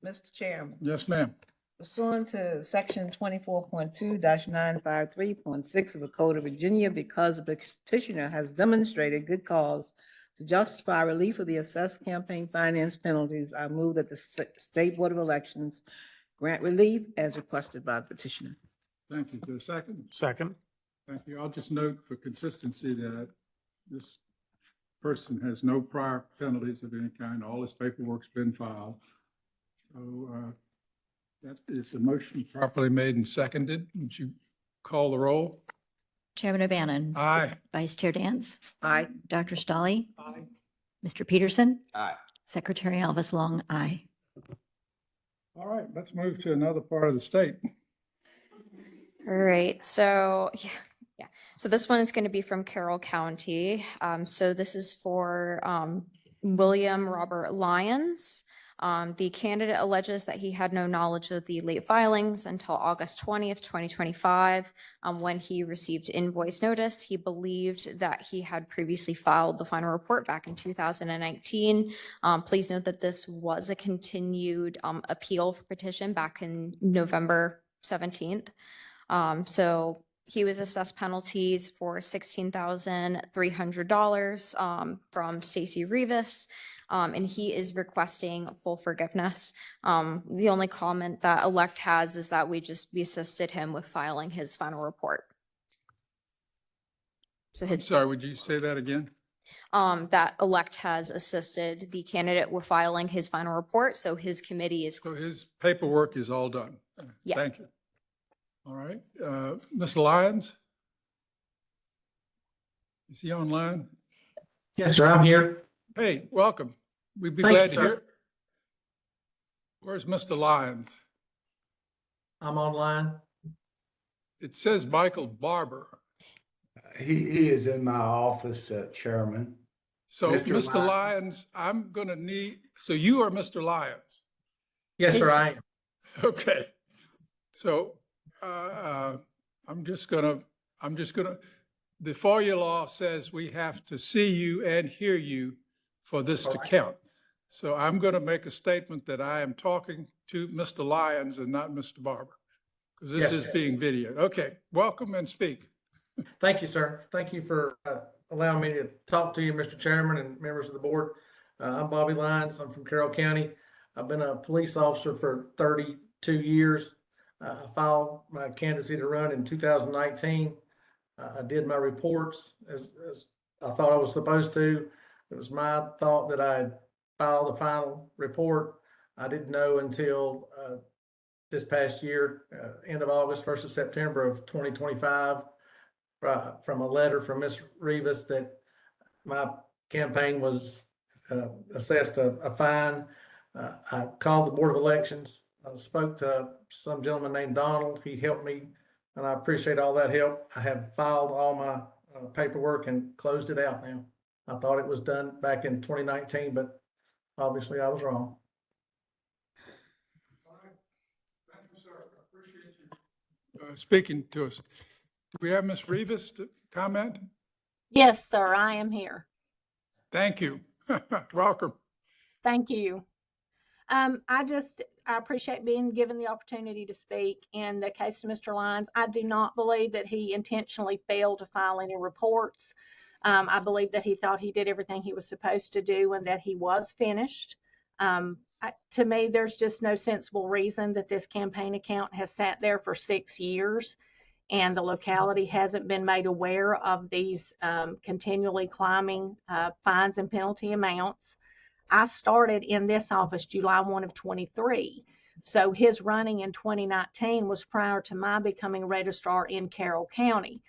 Mr. Chairman, Yes, ma'am. pursuant to section 24.2-953.6 of the Code of Virginia, because the petitioner has demonstrated good cause to justify relief of the assessed campaign finance penalties, I move that the State Board of Elections grant relief as requested by the petitioner. Thank you. Is there a second? Second. Thank you. I'll just note for consistency that this person has no prior penalties of any kind. All his paperwork's been filed. So that is a motion properly made and seconded. Would you call the roll? Chairman O'Bannon. Aye. Vice Chair Dance. Aye. Dr. Stolly. Aye. Mr. Peterson. Aye. Secretary Elvis Long, aye. All right, let's move to another part of the state. All right, so yeah. So this one is going to be from Carroll County. So this is for William Robert Lyons. The candidate alleges that he had no knowledge of the late filings until August 20th, 2025, when he received invoice notice. He believed that he had previously filed the final report back in 2019. Please note that this was a continued appeal for petition back in November 17th. So he was assessed penalties for $16,300 from Stacy Rivas, and he is requesting full forgiveness. The only comment that elect has is that we assisted him with filing his final report. So I'm sorry, would you say that again? that elect has assisted the candidate with filing his final report, so his committee is. So his paperwork is all done. Yeah. Thank you. All right, Mr. Lyons? Is he online? Yes, sir, I'm here. Hey, welcome. We'd be Thank glad you, to sir. hear. Where's Mr. Lyons? I'm online. It says Michael Barber. He is in my office, Chairman. So, Mr. Mr. Lyons, I'm gonna need, so you are Mr. Lyons? Yes, sir, I am. Okay. So, I'm just gonna, the FOIA law says we have to see you and hear you for this to count. So I'm gonna make a statement that I am talking to Mr. Lyons and not Mr. Barber, because this Yes, is sir. being videoed. Okay, welcome and speak. Thank you, sir. Thank you for allowing me to talk to you, Mr. Chairman and members of the board. I'm Bobby Lyons. I'm from Carroll County. I've been a police officer for 32 years. I filed my candidacy to run in 2019. I did my reports as I thought I was supposed to. It was my thought that I had filed a final report. I didn't know until this past year, end of August, 1st of September of 2025, from a letter from Ms. Rivas that my campaign was assessed a fine. I called the Board of Elections. I spoke to some gentleman named Donald. He helped me, and I appreciate all that help. I have filed all my paperwork and closed it out now. I thought it was done back in 2019, but obviously I was wrong. Thank you, sir. I appreciate you speaking to us. Do we have Ms. Rivas to comment? Yes, sir, I am here. Thank you. Welcome. Thank you. I appreciate being given the opportunity to speak. In the case of Mr. Lyons, I do not believe that he intentionally failed to file any reports. I believe that he thought he did everything he was supposed to do and that he was finished. To me, there's just no sensible reason that this campaign account has sat there for 6 years and the locality hasn't been made aware of these continually climbing fines and penalty amounts. I started in this office July 1 of 23. So his running in 2019 was prior to my becoming registrar in Carroll County.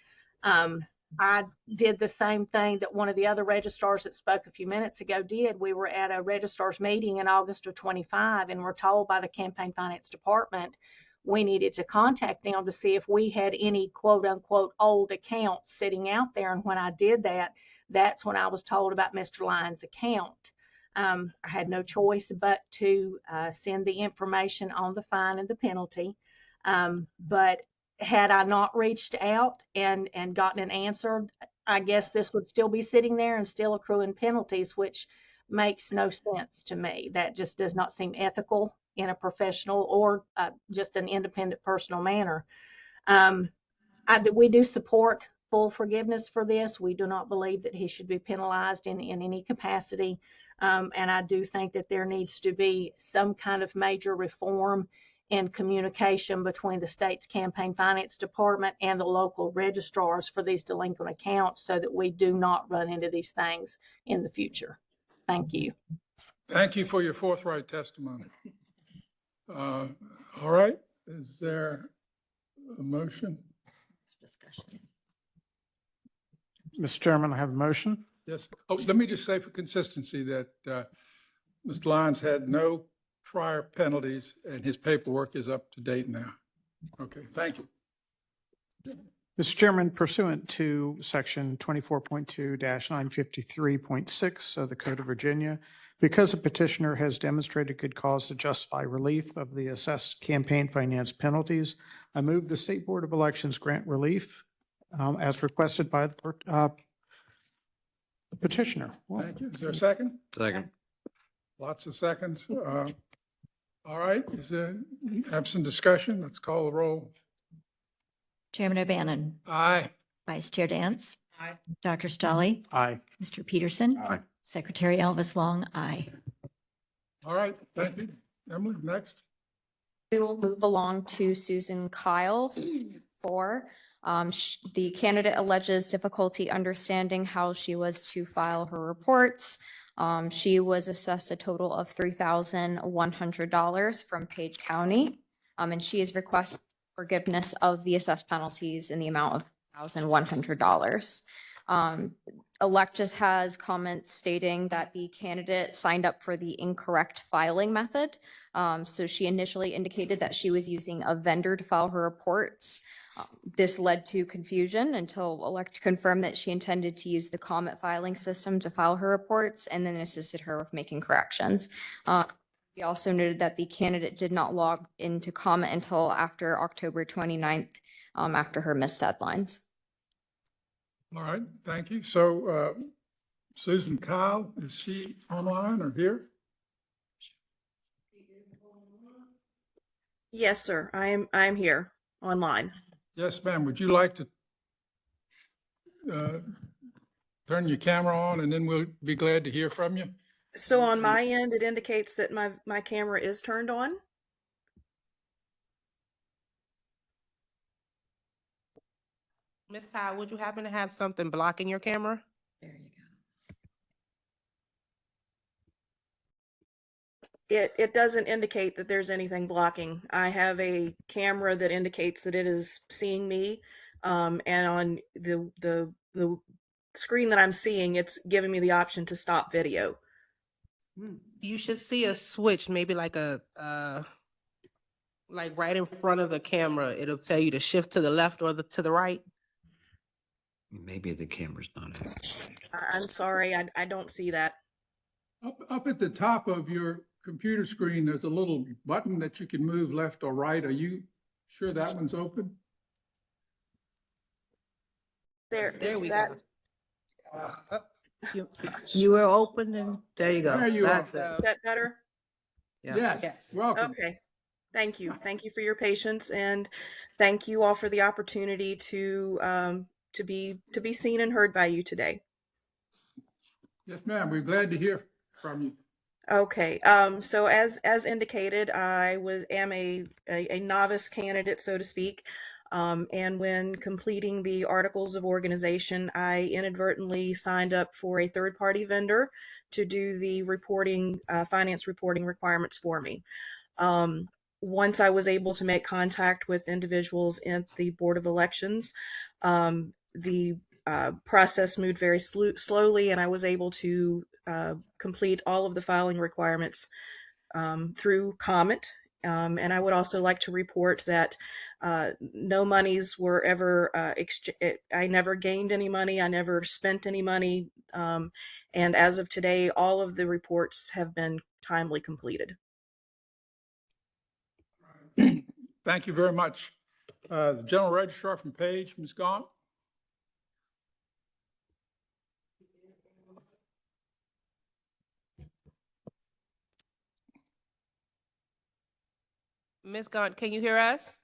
I did the same thing that one of the other registrars that spoke a few minutes ago did. We were at a registrar's meeting in August of 25 and were told by the campaign finance department we needed to contact them to see if we had any quote unquote old accounts sitting out there. And when I did that, that's when I was told about Mr. Lyons' account. I had no choice but to send the information on the fine and the penalty. But had I not reached out and gotten an answer, I guess this would still be sitting there and still accruing penalties, which makes no sense to me. That just does not seem ethical in a professional or just an independent personal manner. We do support full forgiveness for this. We do not believe that he should be penalized in any capacity. And I do think that there needs to be some kind of major reform in communication between the state's campaign finance department and the local registrars for these delinquent accounts so that we do not run into these things in the future. Thank you. Thank you for your forthright testimony. All right, is there a motion? Mr. Chairman, I have a motion. Yes. Oh, let me just say for consistency that Mr. Lyons had no prior penalties and his paperwork is up to date now. Okay, thank you. Mr. Chairman, pursuant to Section 24.2-953.6 of the Code of Virginia, because a petitioner has demonstrated good cause to justify relief of the assessed campaign finance penalties, I move the State Board of Elections grant relief as requested by the petitioner. Thank you. Is there a second? Second. Lots of seconds. All right, is there absent discussion? Let's call the roll. Chairman O'Bannon. Aye. Vice Chair Dance. Aye. Dr. Stolly. Aye. Mr. Peterson. Aye. Secretary Elvis Long. Aye. All right, thank you. Emily, next. We will move along to Susan Kyle for the candidate alleges difficulty understanding how she was to file her reports. She was assessed a total of $3,100 from Page County, and she is requesting forgiveness of the assessed penalties in the amount of $1,100. Electus has comments stating that the candidate signed up for the incorrect filing method. So she initially indicated that she was using a vendor to file her reports. This led to confusion until Elect confirmed that she intended to use the Comet filing system to file her reports and then assisted her with making corrections. He also noted that the candidate did not log into Comet until after October 29th, after her missed deadlines. All right, thank you. So Susan Kyle, is she online or here? Yes, sir. I am here online. Yes, ma'am. Would you like to turn your camera on and then we'll be glad to hear from you? So on my end, it indicates that my camera is turned on. Ms. Kyle, would you happen to have something blocking your camera? There you go. It doesn't indicate that there's anything blocking. I have a camera that indicates that it is seeing me, and on the screen that I'm seeing, it's giving me the option to stop video. You should see a switch, maybe like like right in front of the camera. It'll tell you to shift to the left or to the right. Maybe the camera's not out. I'm sorry, I don't see that. Up at the top of your computer screen, there's a little button that you can move left or right. Are you sure that one's open? There we that, go. You were open and there you go. There you That's are. it. Is that better? Yes, welcome. Okay. Thank you. Thank you for your patience, and thank you all for the opportunity to be seen and heard by you today. Yes, ma'am. We're glad to hear from you. Okay. So as indicated, I am a novice candidate, so to speak. And when completing the articles of organization, I inadvertently signed up for a third-party vendor to do the reporting, finance reporting requirements for me. once I was able to make contact with individuals in the Board of Elections, the process moved very slowly, and I was able to complete all of the filing requirements through Comet. And I would also like to report that no monies were ever I never gained any money. I never spent any money. And as of today, all of the reports have been timely completed. Thank you very much. The General Registrar from Page, Ms. Gaunt. Ms. Gaunt, can you hear us?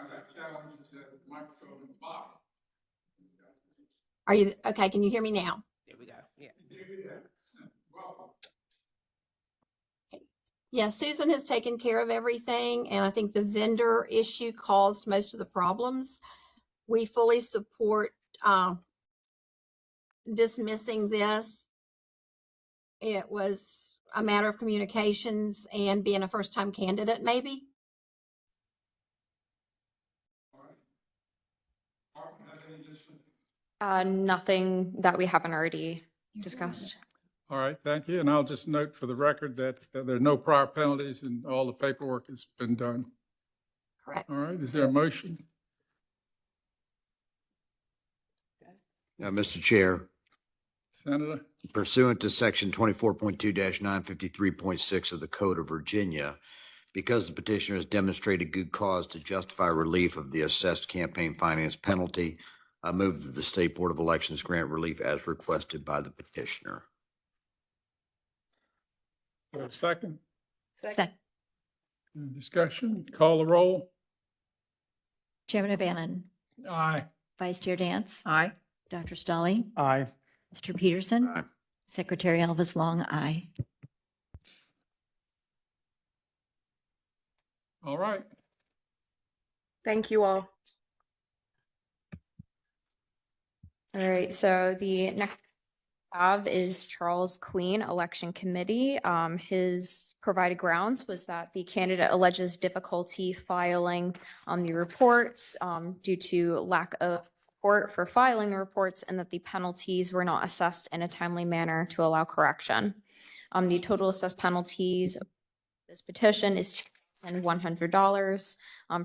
That challenges the microphone in the bottom. Are you, okay, can you hear me now? There we go. Yeah. Yeah, Susan has taken care of everything, and I think the vendor issue caused most of the problems. We fully support dismissing this. It was a matter of communications and being a first-time candidate, maybe. Nothing that we haven't already discussed. All right, thank you. And I'll just note for the record that there are no prior penalties and all the paperwork has been done. Correct. All right, is there a motion? Mr. Chair, Senator? pursuant to section 24.2-953.6 of the Code of Virginia, because the petitioner has demonstrated good cause to justify relief of the assessed campaign finance penalty, I move that the State Board of Elections grant relief as requested by the petitioner. Second? Second. Discussion, call the roll. Chairman O'Bannon. Aye. Vice Chair Dance. Aye. Dr. Stolly. Aye. Mr. Peterson. Aye. Secretary Elvis Long, aye. All right. Thank you all. All right, so the next have is Charles Queen, Election Committee. His provided grounds was that the candidate alleges difficulty filing the reports due to lack of support for filing the reports, and that the penalties were not assessed in a timely manner to allow correction. The total assessed penalties of this petition is $2,100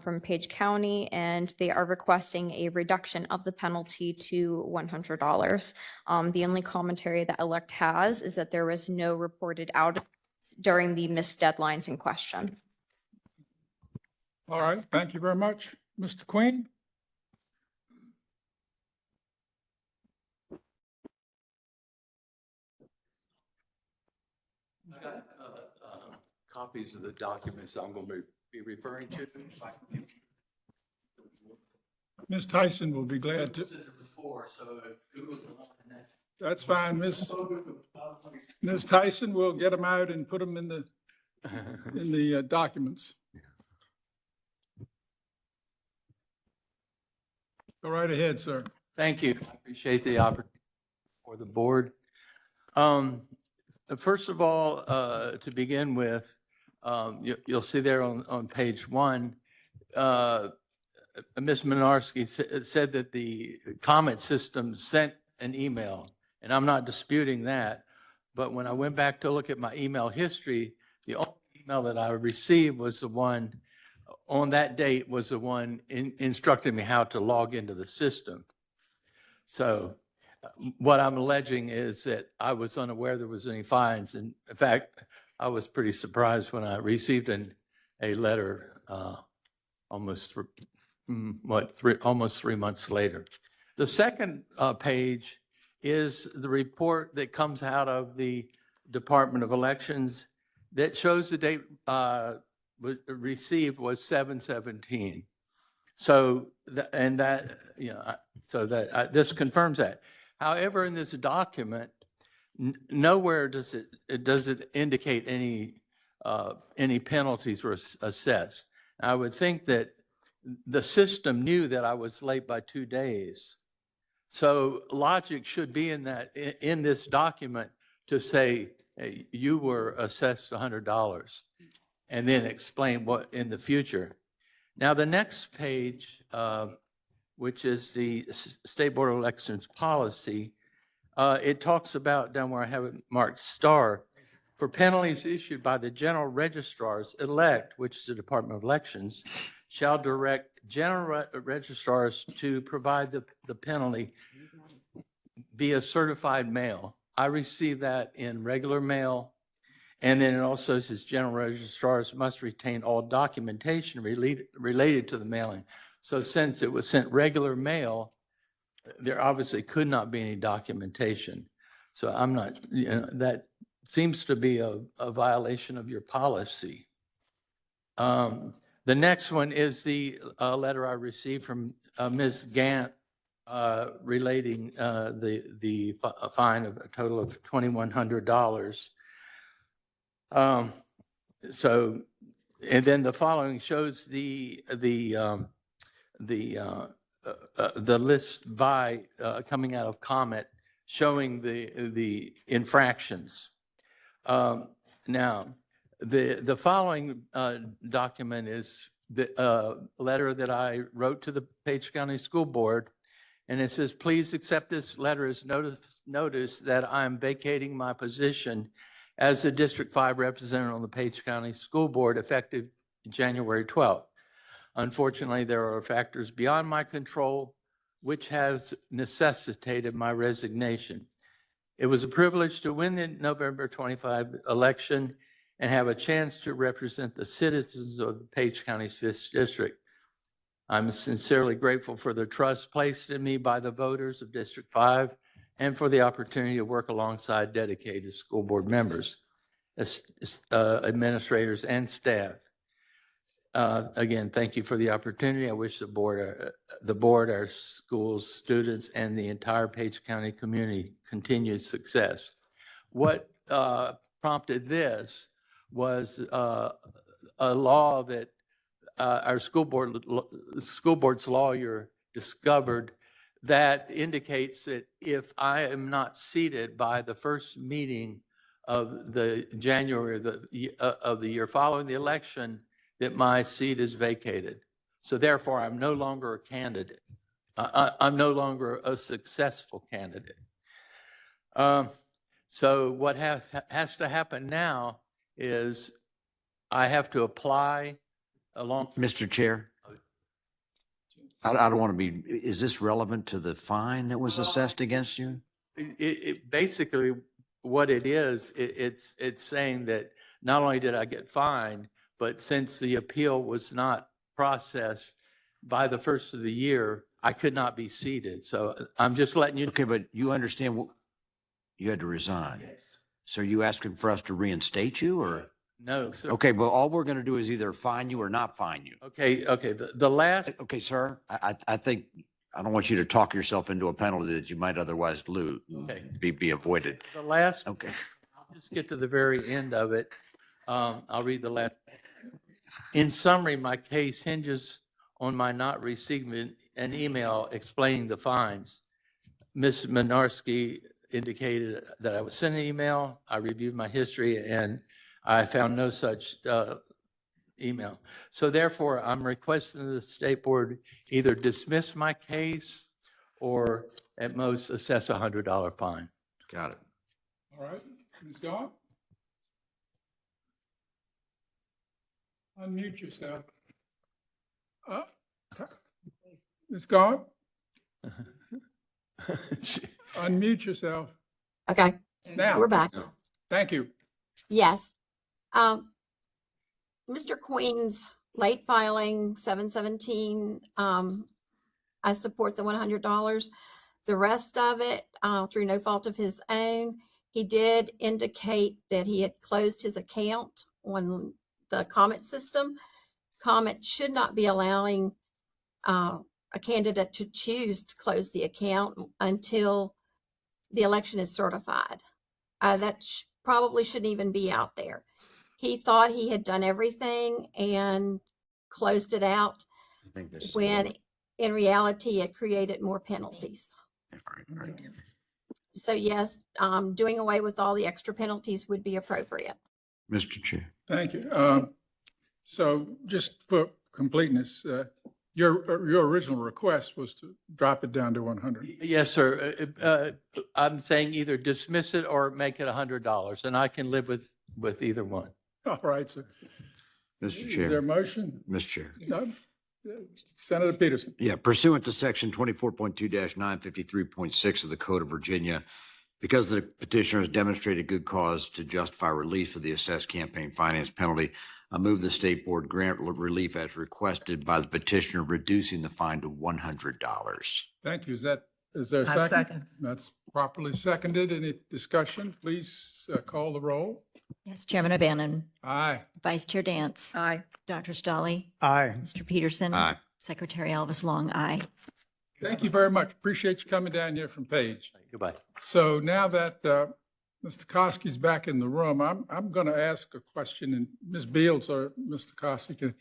from Page County, and they are requesting a reduction of the penalty to $100. The only commentary that elect has is that there was no reported out during the missed deadlines in question. All right, thank you very much. Mr. Queen? I got copies of the documents I'm going to be referring to. Ms. Tyson will be glad to. That's fine, Ms. Tyson, we'll get them out and put them in the documents. Go right ahead, sir. Thank you. I appreciate the opportunity for the board. First of all, to begin with, you'll see there on page 1, Ms. Minarski said that the comment system sent an email, and I'm not disputing that. But when I went back to look at my email history, the only email that I received was the one on that date was the one instructing me how to log into the system. So what I'm alleging is that I was unaware there was any fines. And in fact, I was pretty surprised when I received a letter almost 3 months later. The second page is the report that comes out of the Department of Elections that shows the date received was 7/17. So this confirms that. However, in this document, nowhere does it indicate any penalties were assessed. I would think that the system knew that I was late by 2 days. So logic should be in this document to say, hey, you were assessed $100 and then explain what in the future. Now, the next page, which is the State Board of Elections policy, it talks about, down where I have it marked star, for penalties issued by the general registrars elect, which is the Department of Elections, shall direct general registrars to provide the penalty via certified mail. I receive that in regular mail. And then it also says general registrars must retain all documentation related to the mailing. So since it was sent regular mail, there obviously could not be any documentation. So I'm not, that seems to be a violation of your policy. The next one is the letter I received from Ms. Gant relating the fine of a total of $2,100. So, and then the following shows the list by coming out of comment showing the infractions. Now, the following document is the letter that I wrote to the Page County School Board, and it says, please accept this letter as notice that I'm vacating my position as a District 5 representative on the Page County School Board effective January 12th. Unfortunately, there are factors beyond my control which has necessitated my resignation. It was a privilege to win the November 25 election and have a chance to represent the citizens of the Page County's 5th District. I'm sincerely grateful for the trust placed in me by the voters of District 5 and for the opportunity to work alongside dedicated school board members, administrators, and staff. Again, thank you for the opportunity. I wish the board, our schools, students, and the entire Page County community continued success. What prompted this was a law that our school board's lawyer discovered that indicates that if I am not seated by the first meeting of the January of the year following the election, that my seat is vacated. So therefore, I'm no longer a candidate. I'm no longer a successful candidate. So what has to happen now is I have to apply along. Mr. Chair, I don't want to be, is this relevant to the fine that was assessed against you? Basically, what it is, it's saying that not only did I get fined, but since the appeal was not processed by the first of the year, I could not be seated. So I'm just letting you. Okay, but you understand you had to resign. Yes. So are you asking for us to reinstate you or? No, sir. Okay, well, all we're going to do is either fine you or not fine you. Okay. The last. Okay, sir, I think, I don't want you to talk yourself into a penalty that you might otherwise lose, Okay. be avoided. The last. Okay. I'll just get to the very end of it. I'll read the last. In summary, my case hinges on my not receiving an email explaining the fines. Ms. Minarski indicated that I was sent an email. I reviewed my history and I found no such email. So therefore, I'm requesting the State Board either dismiss my case or at most assess a $100 fine. Got it. All right, Ms. Gaunt? Unmute yourself. Ms. Gaunt? Unmute yourself. Okay, Now. we're back. Thank you. Yes. Mr. Queen's late filing, 717, I support the $100. The rest of it, through no fault of his own, he did indicate that he had closed his account on the Comet system. Comet should not be allowing a candidate to choose to close the account until the election is certified. That probably shouldn't even be out there. He thought he had done everything and closed it out when in reality it created more penalties. So yes, doing away with all the extra penalties would be appropriate. Mr. Chair. Thank you. So just for completeness, your original request was to drop it down to 100. Yes, sir. I'm saying either dismiss it or make it $100, and I can live with either one. All right, sir. Mr. Is there a Chair. motion? Mr. Chair. No? Senator Peterson. Yeah, pursuant to section 24.2-953.6 of the Code of Virginia, because the petitioner has demonstrated good cause to justify relief of the assessed campaign finance penalty, I move the state board grant relief as requested by the petitioner, reducing the fine to $100. Thank you. Is there a I second? second. That's properly seconded. Any discussion? Please call the roll. Yes, Chairman O'Bannon. Aye. Vice Chair Dance. Aye. Dr. Stolly. Aye. Mr. Peterson. Aye. Secretary Elvis Long, aye. Thank you very much. Appreciate you coming down here from Page. Goodbye. So now that Mr. Koski's back in the room, I'm going to ask a question, and Ms. Beals or Mr. Koski,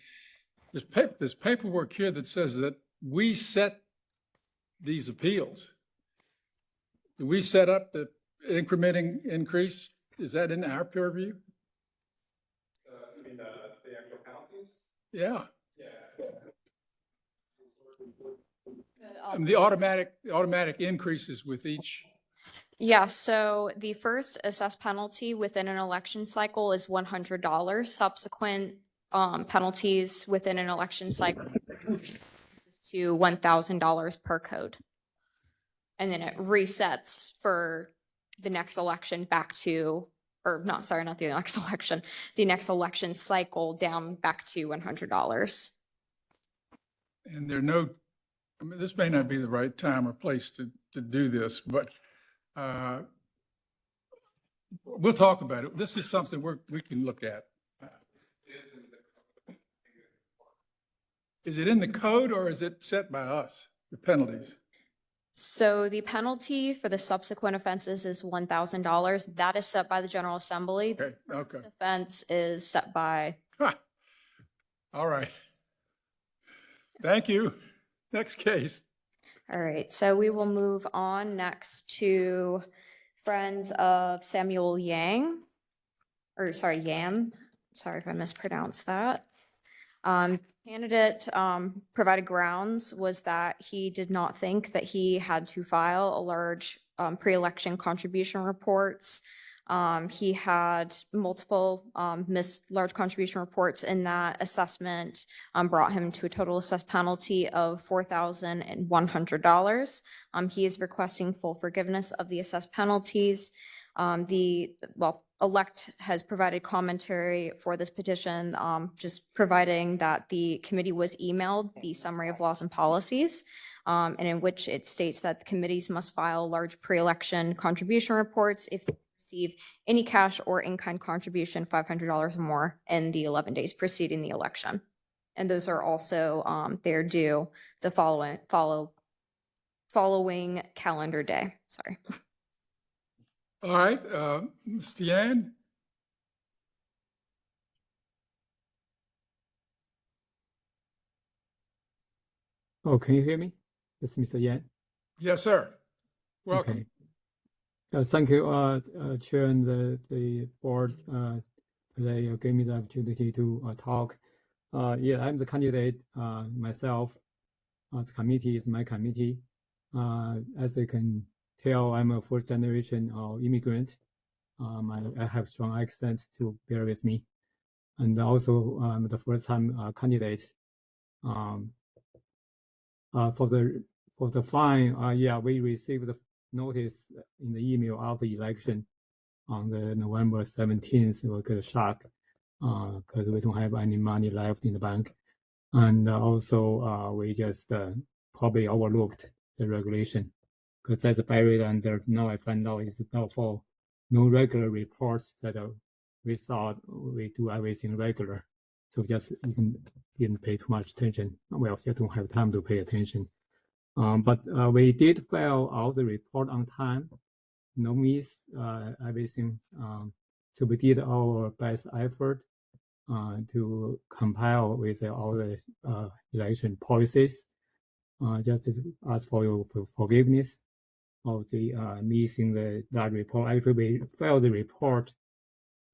there's paperwork here that says that we set these appeals. Do we set up the incrementing increase? Is that in our purview? The actual penalties? Yeah. Yeah. The automatic increases with each. Yeah, so the first assessed penalty within an election cycle is $100. Subsequent penalties within an election cycle to $1,000 per code. And then it resets for the next election back to, or not, sorry, not the next election, the next election cycle down back to $100. And there are no, I mean, this may not be the right time or place to do this, but we'll talk about it. This is something we can look at. Is it in the code or is it set by us, the penalties? So the penalty for the subsequent offenses is $1,000. That is set by the General Assembly. Okay, okay. The offense is set by. All right. Thank you. Next case. All right, so we will move on next to Friends of Samuel Yang, or sorry, Yan. Sorry if I mispronounced that. Candidate provided grounds was that he did not think that he had to file a large pre-election contribution reports. He had multiple large contribution reports, and that assessment brought him to a total assessed penalty of $4,100. He is requesting full forgiveness of the assessed penalties. Elect has provided commentary for this petition, just providing that the committee was emailed the summary of laws and policies, and in which it states that the committees must file large pre-election contribution reports if they receive any cash or in-kind contribution, $500 or more, in the 11 days preceding the election. And those are also, they're due the following calendar day. Sorry. All right, Mr. Yan? Oh, can you hear me? This is Mr. Yan. Yes, sir. Welcome. Okay. Thank you, Chair and the board. Today gave me the opportunity to talk. Yeah, I'm the candidate myself. The committee is my committee. As you can tell, I'm a first generation immigrant. I have strong accent to bear with me. And also I'm the first time candidate. For the fine, yeah, we received the notice in the email after the election on the November 17th. We got a shock because we don't have any money left in the bank. And also we just probably overlooked the regulation because that's buried under, now I find out it's not for no regular reports that we thought we do everything regular. So just didn't pay too much attention. Well, still don't have time to pay attention. But we did file all the report on time, no miss, everything. So we did our best effort to compile with all the election policies. Just to ask for your forgiveness. of the missing that report. Actually, we filed the report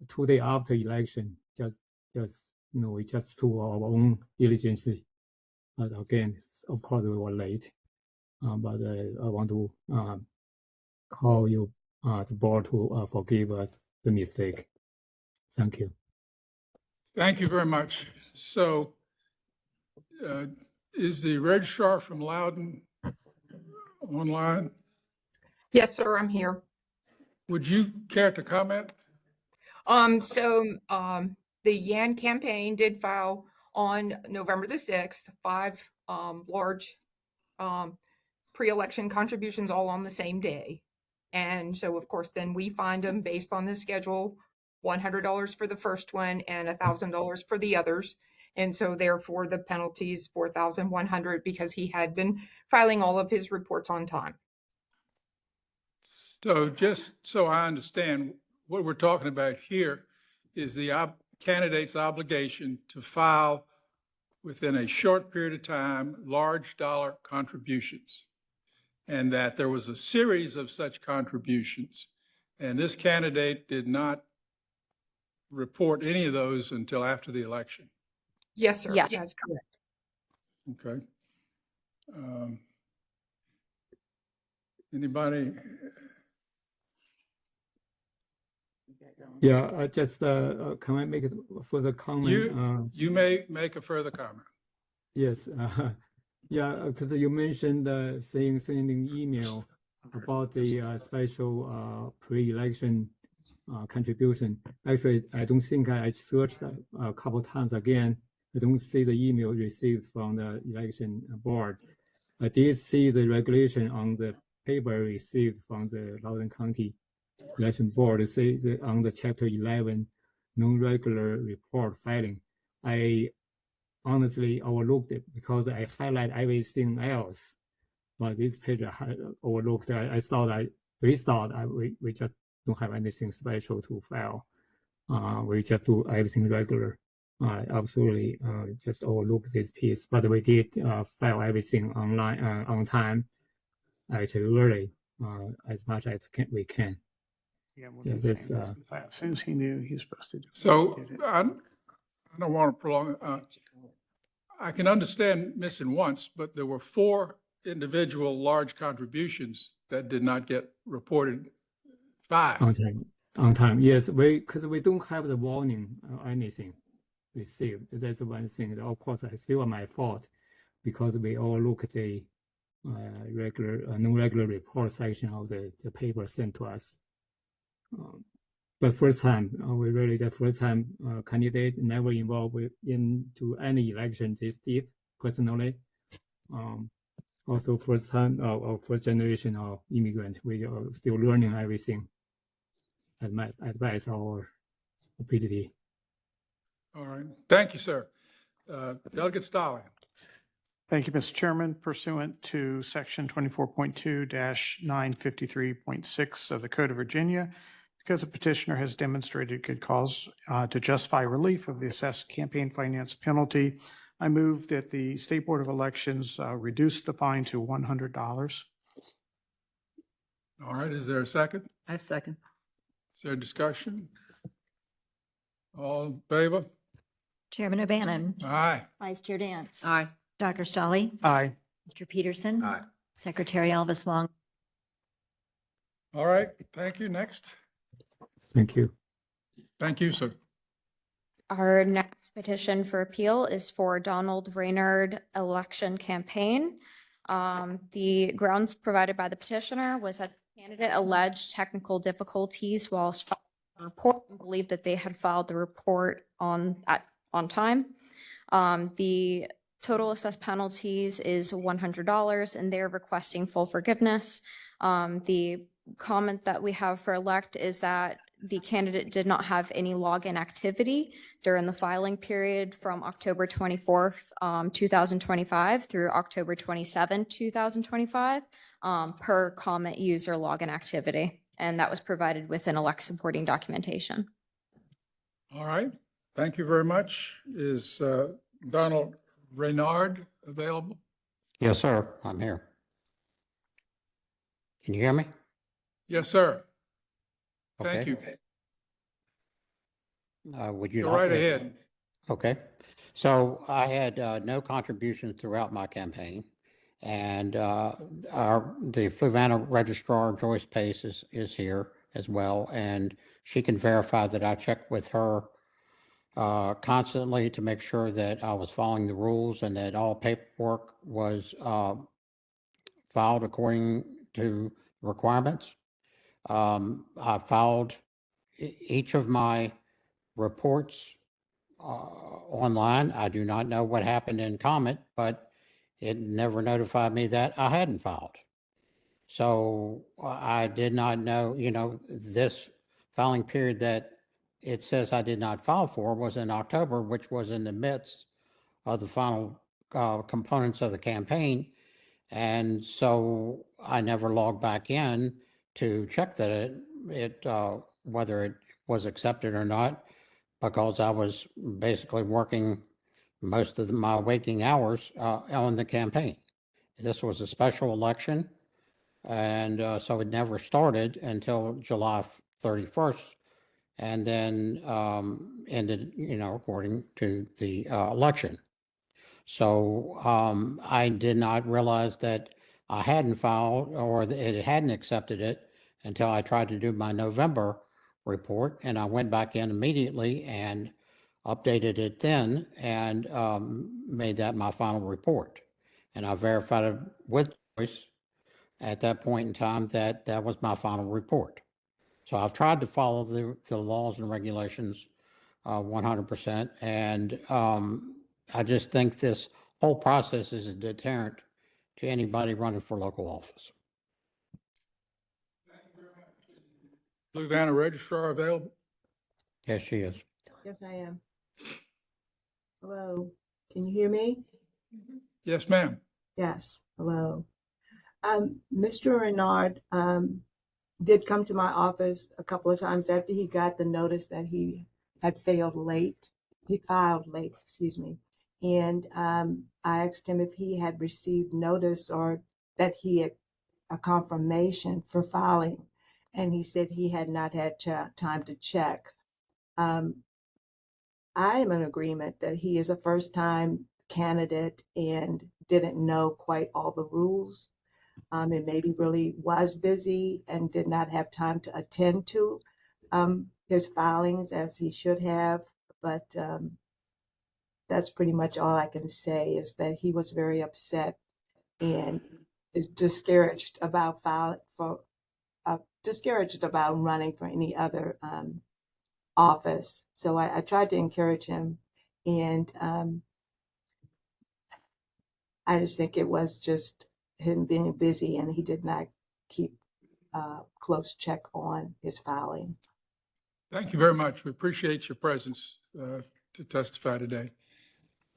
2 days after election. We just do our own diligence. But again, of course, we were late. But I want to call you, the board, to forgive us the mistake. Thank you. Thank you very much. So is the registrar from Loudoun online? Yes, sir, I'm here. Would you care to comment? The Yan campaign did file on November the 6th, 5 large pre-election contributions all on the same day. And so, of course, then we find them based on the schedule, $100 for the first one and $1,000 for the others. And so therefore the penalty is $4,100 because he had been filing all of his reports on time. So just so I understand, what we're talking about here is the candidate's obligation to file within a short period of time large dollar contributions, and that there was a series of such contributions. And this candidate did not report any of those until after the election. Yes, sir. Yeah. That's correct. Okay. Anybody? Yeah, can I make a further comment? You may make a further comment. Yes, yeah, because you mentioned sending email about the special pre-election contribution. Actually, I don't think I searched a couple times again. I don't see the email received from the election board. I did see the regulation on the paper received from the Loudoun County Election Board. Say on the Chapter 11 non-regular report filing. I honestly overlooked it because I highlight everything else, but this page I overlooked. We thought we just don't have anything special to file. We just do everything regular. Absolutely just overlook this piece, but we did file everything online on time, actually early, as much as we can. Yeah, this, as soon as he knew he was supposed to do it. So I don't want to prolong. I can understand missing once, but there were 4 individual large contributions that did not get reported. 5. On time, yes. Because we don't have the warning or anything received. That's one thing. Of course, it's still my fault because we all look at the non-regular report section of the paper sent to us. But first time, the first time candidate never involved into any election this deep personally. Also first time, or first generation of immigrant, we are still learning everything. I might advise our PDD. All right. Thank you, sir. Delegate Stolley. Thank you, Mr. Chairman. Pursuant to Section 24.2-953.6 of the Code of Virginia, because a petitioner has demonstrated good cause to justify relief of the assessed campaign finance penalty, I move that the State Board of Elections reduce the fine to $100. All right. Is there a second? I second. Is there discussion? All in favor? Chairman O'Bannon. Aye. Vice Chair Dance. Aye. Dr. Stolley. Aye. Mr. Peterson. Aye. Secretary Elvis Long. All right. Thank you. Next. Thank you. Thank you, sir. Our next petition for appeal is for Donald Raynard election campaign. The grounds provided by the petitioner was that the candidate alleged technical difficulties whilst filing the report and believed that they had filed the report on time. The total assessed penalties is $100 and they're requesting full forgiveness. The comment that we have for elect is that the candidate did not have any login activity during the filing period from October 24th, 2025 through October 27, 2025, per comment user login activity. And that was provided with an elect supporting documentation. All right. Thank you very much. Is Donald Raynard available? Yes, sir. I'm here. Can you hear me? Yes, sir. Thank Okay. you. Would you Go like right to- ahead. Okay. So I had no contributions throughout my campaign. And the Fluvanna Registrar, Joyce Pace, is here as well. And she can verify that I checked with her constantly to make sure that I was following the rules and that all paperwork was filed according to requirements. I filed each of my reports online. I do not know what happened in Comet, but it never notified me that I hadn't filed. So I did not know, this filing period that it says I did not file for was in October, which was in the midst of the final components of the campaign. And so I never logged back in to check that whether it was accepted or not, because I was basically working most of my waking hours on the campaign. This was a special election, and so it never started until July 31st, and then ended, according to the election. So I did not realize that I hadn't filed or that it hadn't accepted it until I tried to do my November report, and I went back in immediately and updated it then and made that my final report. And I verified it with Joyce at that point in time that that was my final report. So I've tried to follow the laws and regulations 100%. And I just think this whole process is a deterrent to anybody running for local office. Fluvanna Registrar available? Yes, she is. Yes, I am. Hello, can you hear me? Yes, ma'am. Yes, hello. Mr. Renard did come to my office a couple of times after he got the notice that he had filed late, excuse me. And I asked him if he had received notice or that he had a confirmation for filing. And he said he had not had time to check. I am in agreement that he is a first-time candidate and didn't know quite all the rules. And maybe really was busy and did not have time to attend to his filings as he should have. But that's pretty much all I can say, is that he was very upset and is discouraged about running for any other office. So I tried to encourage him, and I just think it was just him being busy, and he did not keep close check on his filing. Thank you very much. We appreciate your presence to testify today.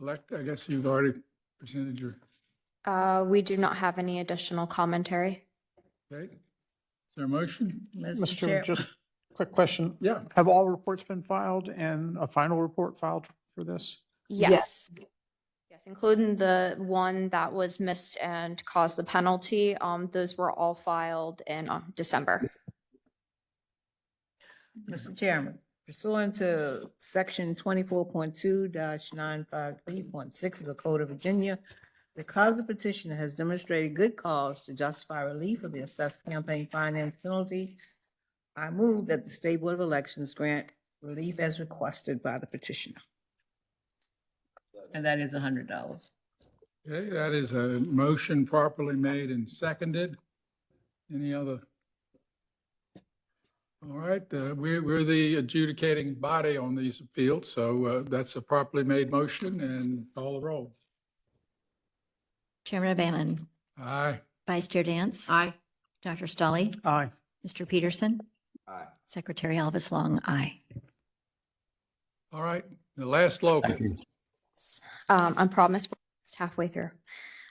Elect, I guess you've already presented your, We do not have any additional commentary. okay. Is there a motion? Mr. Chairman, just a quick question. Yeah. Have all reports been filed and a final report filed for this? Yes. Yes, including the one that was missed and caused the penalty. Those were all filed in December. Mr. Chairman, pursuant to section 24.2-953.6 of the Code of Virginia, because the petitioner has demonstrated good cause to justify relief of the assessed campaign finance penalty, I move that the State Board of Elections grant relief as requested by the petitioner. And that is $100. Okay, that is a motion properly made and seconded. Any other? All right, we're the adjudicating body on these appeals, so that's a properly made motion, and call the roll. Chairman O'Bannon. Aye. Vice Chair Dance. Aye. Dr. Stolly. Aye. Mr. Peterson. Aye. Secretary Elvis Long. Aye. All right, the last local. I promise we're halfway through.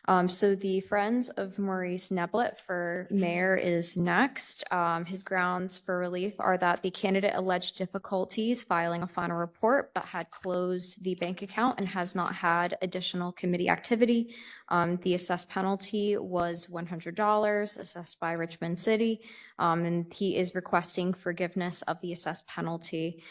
So the Friends of Maurice Neblett for mayor is next. His grounds for relief are that the candidate alleged difficulties filing a final report, but had closed the bank account and has not had additional committee activity. The assessed penalty was $100 assessed by Richmond City, and he is requesting forgiveness of the assessed penalty.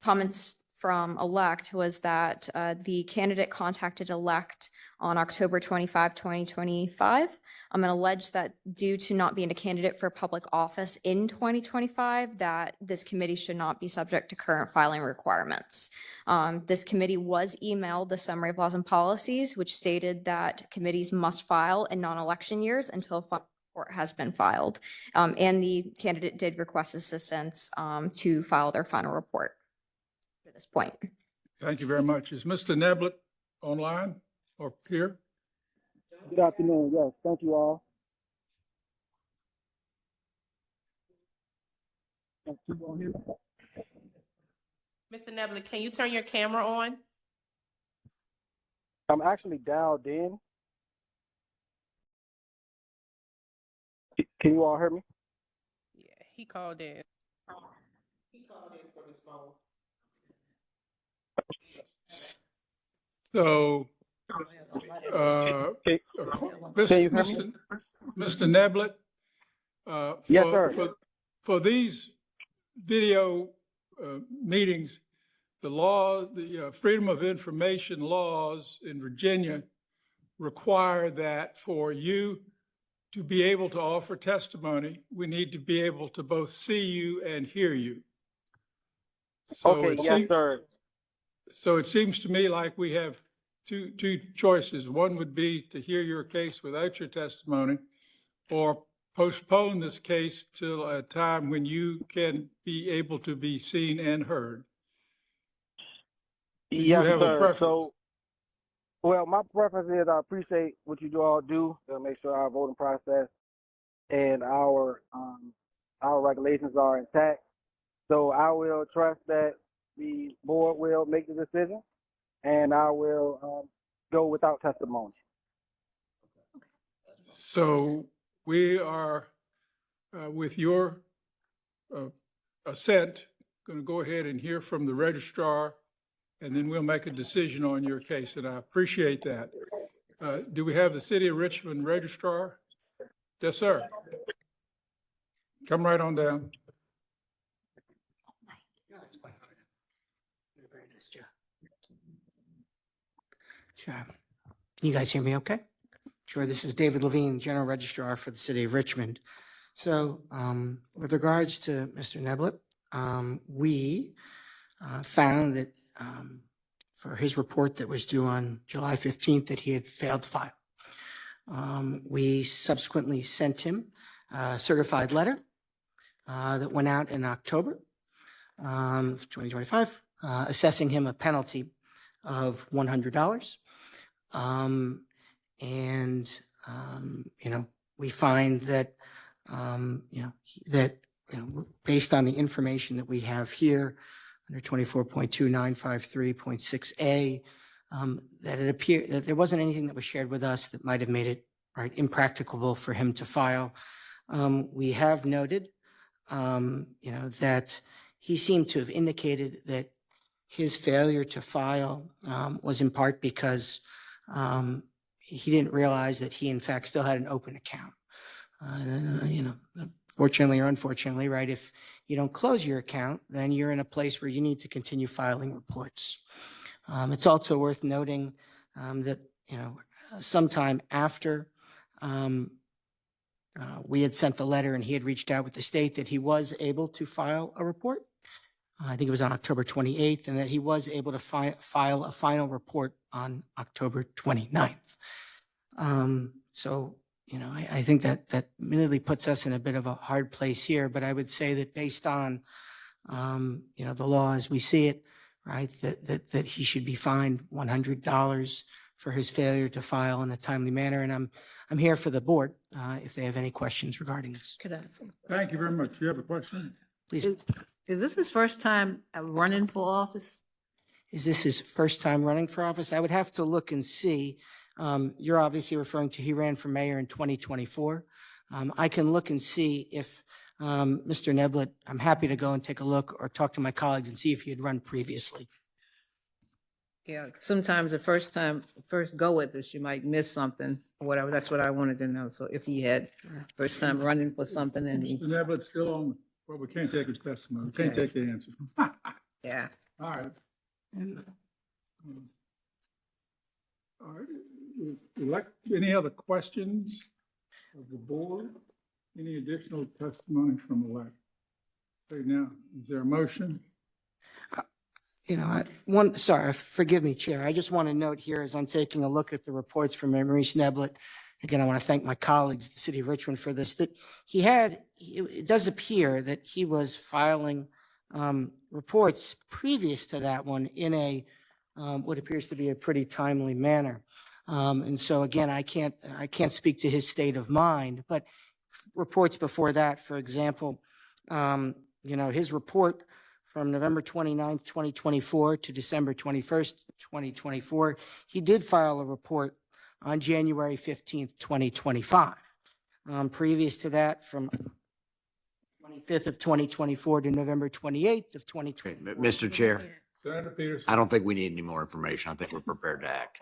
Comments from elect was that the candidate contacted elect on October 25, 2025. And alleged that due to not being a candidate for public office in 2025, that this committee should not be subject to current filing requirements. This committee was emailed the summary of laws and policies, which stated that committees must file in non-election years until a report has been filed. And the candidate did request assistance to file their final report at this point. Thank you very much. Is Mr. Neblett online or here? Good afternoon. Yes, thank you all. Mr. Neblett, can you turn your camera on? I'm actually dialed in. Can you all hear me? Yeah, he called in. So, Mr. Neblett, Yes, sir. For these video meetings, the law, the Freedom of Information laws in Virginia require that for you to be able to offer testimony, we need to be able to both see you and hear you. So Okay, yes, sir. So it seems to me like we have two choices. One would be to hear your case without your testimony, or postpone this case till a time when you can be able to be seen and heard. Do you Yes, have a sir. preference? So, well, my preference is I appreciate what you all do to make sure our voting process and our regulations are intact. So I will trust that the board will make the decision, and I will go without testimony. So we are, with your assent, going to go ahead and hear from the registrar, and then we'll make a decision on your case, and I appreciate that. Do we have the City of Richmond registrar? Yes, sir. Come right on down. Sure. You guys hear me okay? Sure. This is David Levine, General Registrar for the City of Richmond. So with regards to Mr. Neblett, we found that for his report that was due on July 15th that he had failed to file. We subsequently sent him a certified letter that went out in October of 2025, assessing him a penalty of $100. We find that, based on the information that we have here under 24.2953.6A, that it appeared that there wasn't anything that was shared with us that might have made it impracticable for him to file. We have noted, that he seemed to have indicated that his failure to file was in part because he didn't realize that he in fact still had an open account. Fortunately or unfortunately, right, if you don't close your account, then you're in a place where you need to continue filing reports. It's also worth noting that, sometime after we had sent the letter and he had reached out with the state that he was able to file a report. I think it was on October 28th, and that he was able to file a final report on October 29th. I think that really puts us in a bit of a hard place here, but I would say that based on, the law as we see it, right, that he should be fined $100 for his failure to file in a timely manner. And I'm here for the board if they have any questions regarding this. Could I ask? Thank you very much. You have a question? Is this his first time running for office? is this his first time running for office? I would have to look and see. You're obviously referring to he ran for mayor in 2024. I can look and see if Mr. Neblett, I'm happy to go and take a look or talk to my colleagues and see if he had run previously. Yeah, sometimes the first go with this, you might miss something or whatever. That's what I wanted to know. So if he had first time running for something and he, Mr. Neblett's still on, well, we can't take his testimony. We can't Okay. take the answer. yeah. All right. All right. Any other questions of the board? Any additional testimony from elect? Okay, now, is there a motion? Forgive me, Chair. I just want to note here as I'm taking a look at the reports from Maurice Neblett. Again, I want to thank my colleagues, the city of Richmond, for this, that it does appear that he was filing reports previous to that one in a what appears to be a pretty timely manner. And so again, I can't speak to his state of mind, but reports before that, for example, his report from November 29th, 2024 to December 21st, 2024, he did file a report on January 15th, 2025. Previous to that, from 25th of 2024 to November 28th of 2024. Mr. Chair, Senator Peterson? I don't think we need any more information. I think we're prepared to act.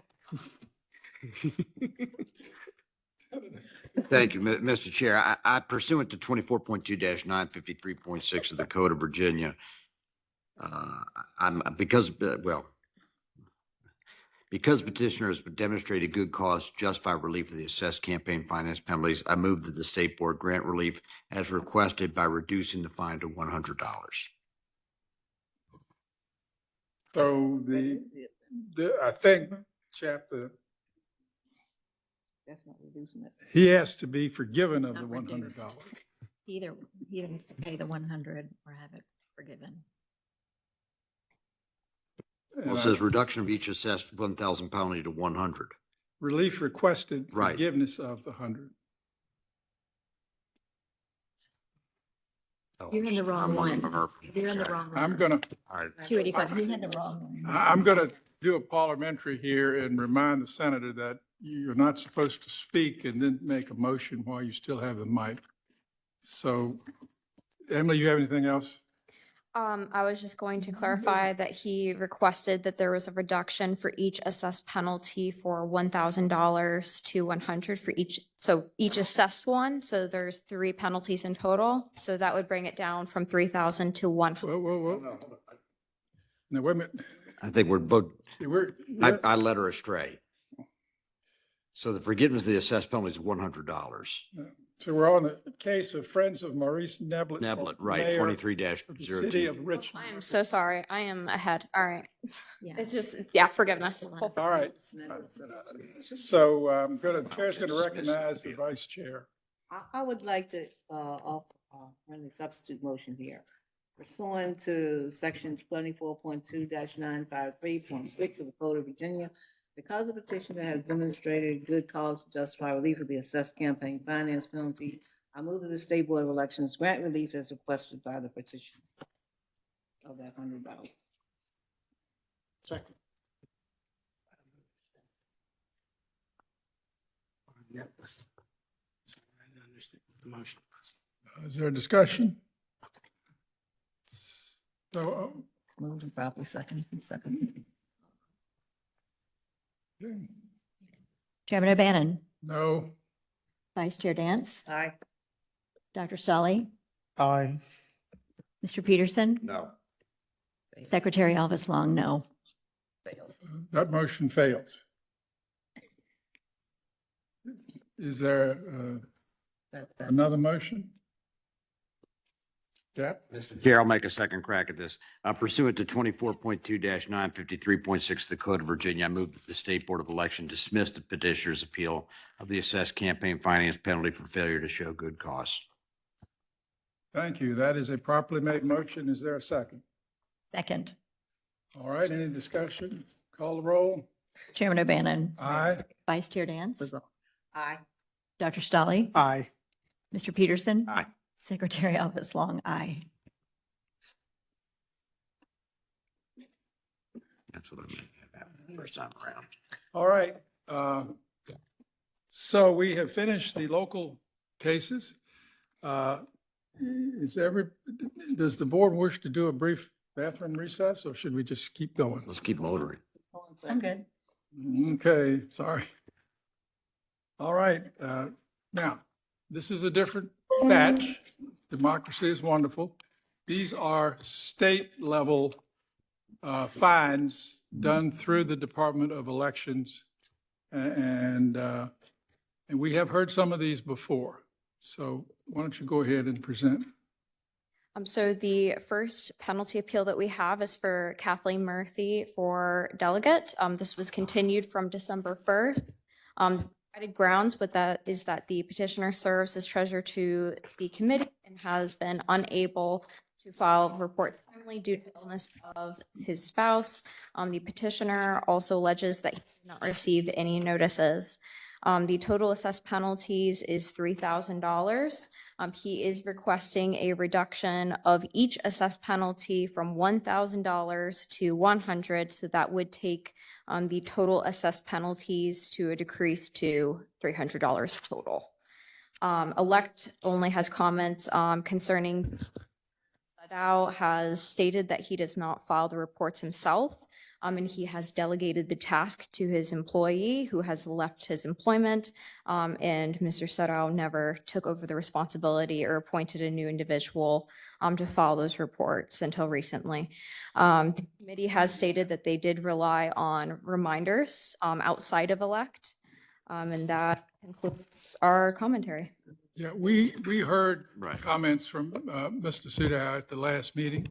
Thank you, Mr. Chair. I pursuant to 24.2-953.6 of the Code of Virginia, because petitioner has demonstrated good cause to justify relief of the assessed campaign finance penalties, I move that the state board grant relief as requested by reducing the fine to $100. So I think, That's not reducing it. he has to be forgiven of the $100. Either he needs to pay the 100 or have it forgiven. Well, it says reduction of each assessed 1,000 penalty to 100. Relief requested, Right. forgiveness of the 100. You're in the wrong one. You're in the wrong one. I'm gonna, 285, you had the wrong one. I'm gonna do a parliamentary here and remind the senator that you're not supposed to speak and then make a motion while you still have the mic. So, Emily, you have anything else? I was just going to clarify that he requested that there was a reduction for each assessed penalty for $1,000 to 100 for each assessed one. So there's 3 penalties in total. So that would bring it down from 3,000 to 100. Whoa. Now, wait a minute. I think we're both, We're, I led her astray. So the forgiveness of the assessed penalty is $100. so we're on the case of Friends of Maurice Neblett. Neblett, right, Mayor 23-02. of the City of Richmond. I am so sorry. I am ahead. All right. Yeah. It's just, forgiveness. All right. So Chair's gonna recognize the vice chair. I would like to, run the substitute motion here. Pursuant to section 24.2-953.6 of the Code of Virginia, because the petitioner has demonstrated good cause to justify relief of the assessed campaign finance penalty, I move that the State Board of Elections grant relief as requested by the petitioner of that $100. Second. I didn't understand what the motion was. Is there a discussion? So, Moved and properly second. Chairman O'Bannon, no, Vice Chair Dance, Aye. Dr. Stolly, Aye. Mr. Peterson, No. Secretary Elvis Long, no. that motion fails. Is there another motion? Yeah. Chair, I'll make a second crack at this. Pursuant to 24.2-953.6 of the Code of Virginia, I move that the State Board of Election dismiss the petitioner's appeal of the assessed campaign finance penalty for failure to show good cause. Thank you. That is a properly made motion. Is there a second? Second. All right, any discussion? Call the roll. Chairman O'Bannon, Aye. Vice Chair Dance, Aye. Dr. Stolly, Aye. Mr. Peterson. Aye. Secretary Elvis Long, aye. That's what I meant. First time around. All right. So we have finished the local cases. Does the board wish to do a brief bathroom recess, or should we just keep going? Let's keep motoring. I'm good. Okay, sorry. All right, now, this is a different batch. Democracy is wonderful. These are state level fines done through the Department of Elections. And we have heard some of these before. So why don't you go ahead and present? So the first penalty appeal that we have is for Kathleen Murphy for delegate. This was continued from December 1st. Cited grounds with that is that the petitioner serves as treasurer to the committee and has been unable to file reports timely due to illness of his spouse. The petitioner also alleges that he did not receive any notices. The total assessed penalties is $3,000. He is requesting a reduction of each assessed penalty from $1,000 to $100, so that would take the total assessed penalties to a decrease to $300 total. Elect only has comments concerning Sadao has stated that he does not file the reports himself. And he has delegated the task to his employee who has left his employment. And Mr. Sadao never took over the responsibility or appointed a new individual to file those reports until recently. The committee has stated that they did rely on reminders outside of elect. And that concludes our commentary. Yeah, we heard comments from Mr. Sadao at the last meeting.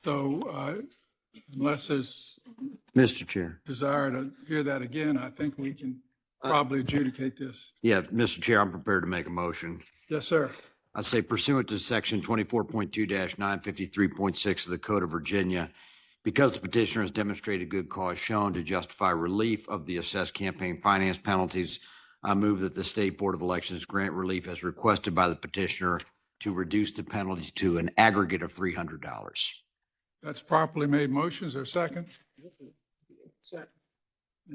So unless there's Mr. Chair. desire to hear that again, I think we can probably adjudicate this. Yeah, Mr. Chair, I'm prepared to make a motion. Yes, sir. I say pursuant to section 24.2-953.6 of the Code of Virginia, because the petitioner has demonstrated good cause shown to justify relief of the assessed campaign finance penalties, I move that the State Board of Elections grant relief as requested by the petitioner to reduce the penalty to an aggregate of $300. That's properly made motion. Is there a second?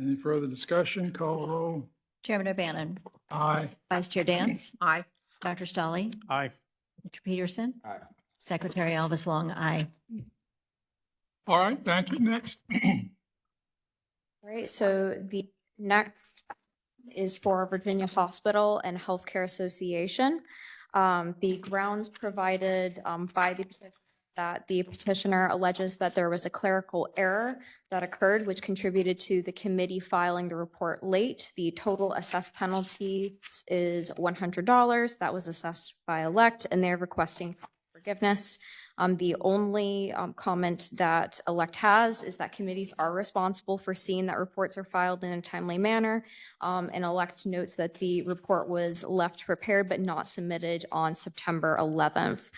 Any further discussion? Call the roll. Chairman O'Bannon. Aye. Vice Chair Dance. Aye. Dr. Stolly. Aye. Mr. Peterson. Aye. Secretary Elvis Long, aye. All right, thank you. Next. All right, so the next is for Virginia Hospital and Healthcare Association. The grounds provided by the petitioner that the petitioner alleges that there was a clerical error that occurred, which contributed to the committee filing the report late. The total assessed penalty is $100. That was assessed by elect, and they're requesting forgiveness. The only comment that elect has is that committees are responsible for seeing that reports are filed in a timely manner. And elect notes that the report was left prepared but not submitted on September 11th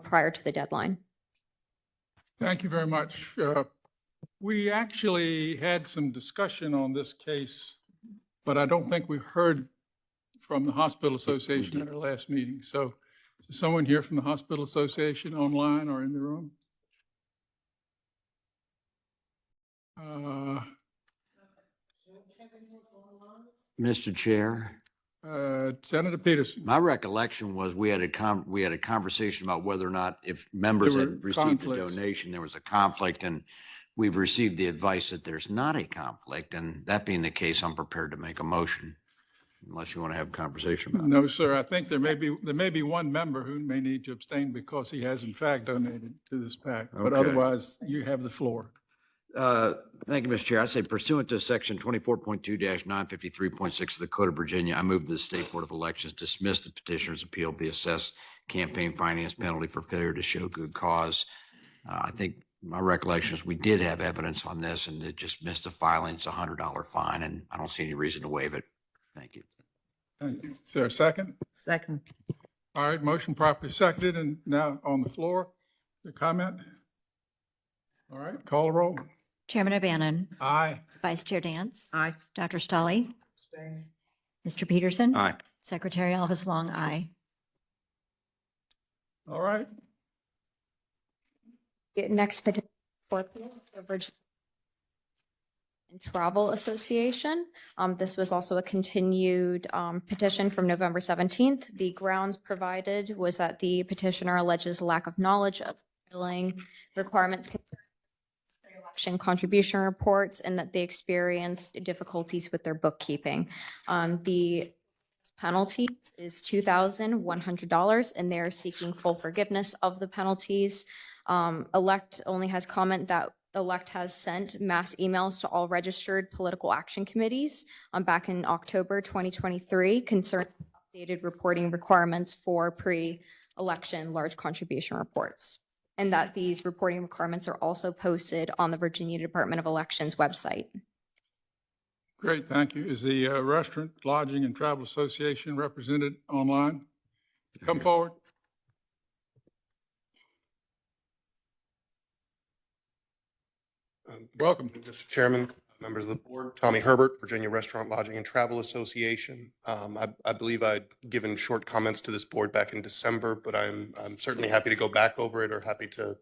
prior to the deadline. Thank you very much. We actually had some discussion on this case, but I don't think we heard from the Hospital Association at our last meeting. So is someone here from the Hospital Association online or in the room? Mr. Chair. Senator Peterson. My recollection was we had a conversation about whether or not if members There were had received a conflicts. donation, there was a conflict, and we've received the advice that there's not a conflict. And that being the case, I'm prepared to make a motion unless you want to have a conversation about it. No, sir. I think there may be one member who may need to abstain because he has in fact donated to this PAC. But Okay. otherwise, you have the floor. Thank you, Mr. Chair. I say pursuant to section 24.2-953.6 of the Code of Virginia, I move the State Board of Elections dismiss the petitioner's appeal of the assessed campaign finance penalty for failure to show good cause. I think my recollection is we did have evidence on this and it just missed the filing. It's a $100 fine and I don't see any reason to waive it. Thank you. Thank you. Is there a second? Second. All right, motion properly seconded and now on the floor. The comment? All right, call the roll. Chairman O'Bannon. Aye. Vice Chair Dance. Aye. Dr. Stolly. Mr. Peterson. Aye. Secretary Elvis Long, aye. All right. Next petition for appeal for Virginia and Travel Association. This was also a continued petition from November 17th. The grounds provided was that the petitioner alleges lack of knowledge of billing requirements concerning election contribution reports and that they experienced difficulties with their bookkeeping. The penalty is $2,100 and they're seeking full forgiveness of the penalties. Elect only has comment that Elect has sent mass emails to all registered political action committees back in October 2023 concerning updated reporting requirements for pre-election large contribution reports, and that these reporting requirements are also posted on the Virginia Department of Elections website. Great, thank you. Is the Restaurant, Lodging, and Travel Association represented online? Come forward. Welcome. Mr. Chairman, members of the board, Tommy Herbert, Virginia Restaurant, Lodging, and Travel Association. I believe I'd given short comments to this board back in December, but I'm certainly happy to go back over it or happy to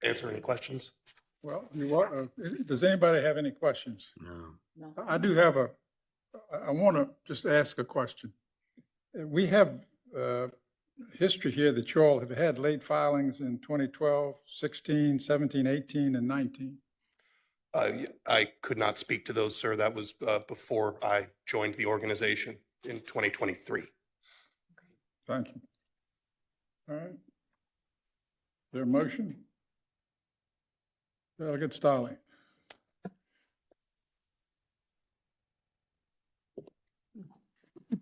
answer any questions. Well, does anybody have any questions? No. I do have I want to just ask a question. We have history here that you all have had late filings in 2012, 16, 17, 18, and 19. I could not speak to those, sir. That was before I joined the organization in 2023. Thank you. All right. Is there a motion? Delegate Stolly.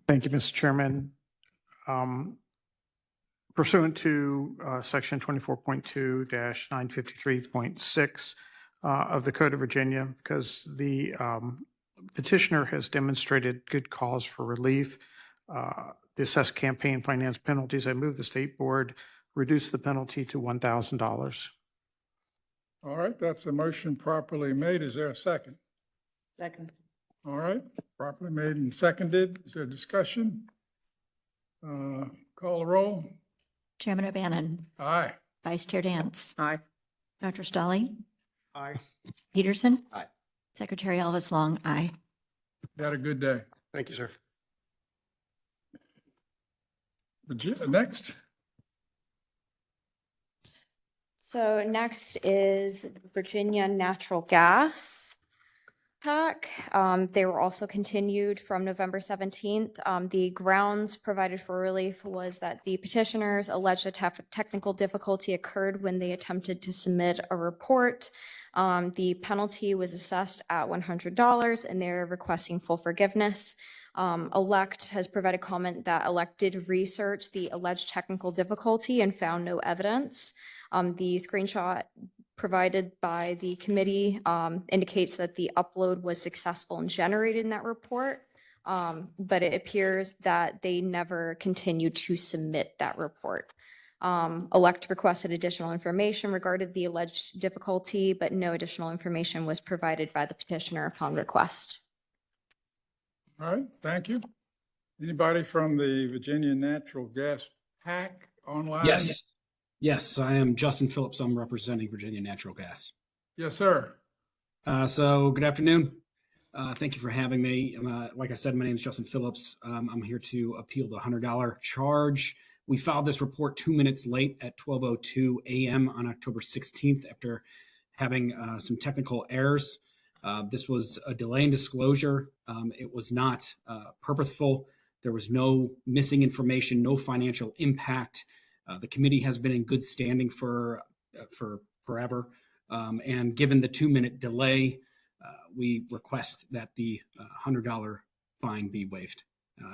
Thank you, Mr. Chairman. Pursuant to Section 24.2-953.6 of the Code of Virginia, because the petitioner has demonstrated good cause for relief, the assessed campaign finance penalties, I move the State Board reduce the penalty to $1,000. All right, that's a motion properly made. Is there a second? Second. All right, properly made and seconded. Is there discussion? Call the roll. Chairman O'Bannon. Aye. Vice Chair Dance. Aye. Dr. Stolly. Aye. Peterson. Aye. Secretary Elvis Long. Aye. You had a good day. Thank you, sir. Next. So next is Virginia Natural Gas PAC. They were also continued from November 17th. The grounds provided for relief was that the petitioners alleged a technical difficulty occurred when they attempted to submit a report. The penalty was assessed at $100 and they're requesting full forgiveness. Elect has provided comment that Elect did research the alleged technical difficulty and found no evidence. The screenshot provided by the committee indicates that the upload was successful and generated in that report, but it appears that they never continued to submit that report. Elect requested additional information regarding the alleged difficulty, but no additional information was provided by the petitioner upon request. All right, thank you. Anybody from the Virginia Natural Gas PAC online? Yes, I am Justin Phillips. I'm representing Virginia Natural Gas. Yes, sir. So good afternoon. Thank you for having me. Like I said, my name is Justin Phillips. I'm here to appeal the $100 charge. We filed this report 2 minutes late at 12:02 a.m. on October 16th after having some technical errors. This was a delay in disclosure. It was not purposeful. There was no missing information, no financial impact. The committee has been in good standing for forever. And given the 2-minute delay, we request that the $100 fine be waived.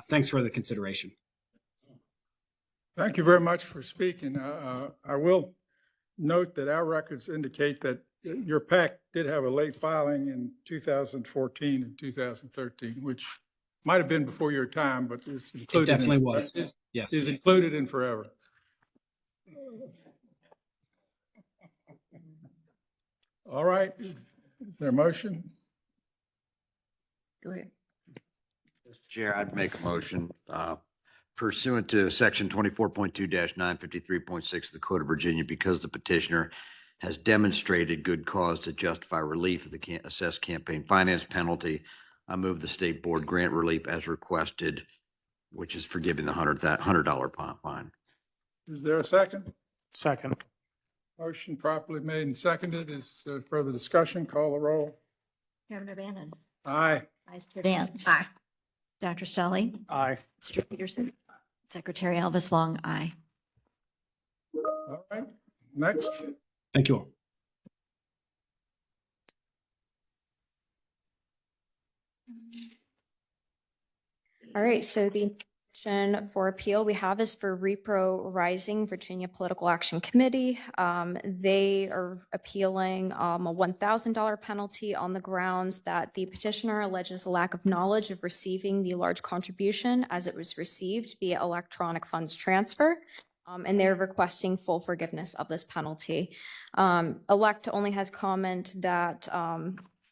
Thanks for the consideration. Thank you very much for speaking. I will note that our records indicate that your PAC did have a late filing in 2014 and 2013, which might have been before your time, but it's included. It definitely was. Yes. Is included in forever. All right. Is there a motion? Go ahead. Mr. Chair, I'd make a motion pursuant to section 24.2-953.6 of the Code of Virginia, because the petitioner has demonstrated good cause to justify relief of the assessed campaign finance penalty. I move the state board grant relief as requested, which is forgiving the $100 fine. Is there a second? Second. Motion properly made and seconded. Is there further discussion? Call the roll. Chairman O'Bannon. Aye. Vice Chair Dance. Aye. Dr. Stolly. Aye. Mr. Peterson. Secretary Elvis Long, aye. All right, next. Thank you all. All right, so the petition for appeal we have is for Repro Rising Virginia Political Action Committee. They are appealing a $1,000 penalty on the grounds that the petitioner alleges a lack of knowledge of receiving the large contribution as it was received via electronic funds transfer. And they're requesting full forgiveness of this penalty. Elect only has comment that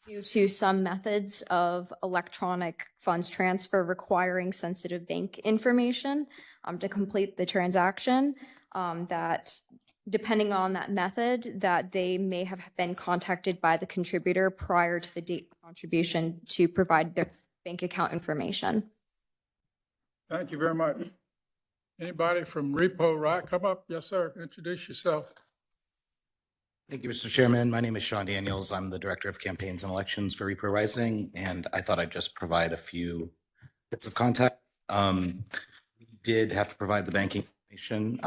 due to some methods of electronic funds transfer requiring sensitive bank information to complete the transaction, that depending on that method, that they may have been contacted by the contributor prior to the date of contribution to provide their bank account information. Thank you very much. Anybody from Repo Right, come up. Yes, sir. Introduce yourself. Thank you, Mr. Chairman. My name is Sean Daniels. I'm the Director of Campaigns and Elections for Repro Rising, and I thought I'd just provide a few bits of context. We did have to provide the banking information.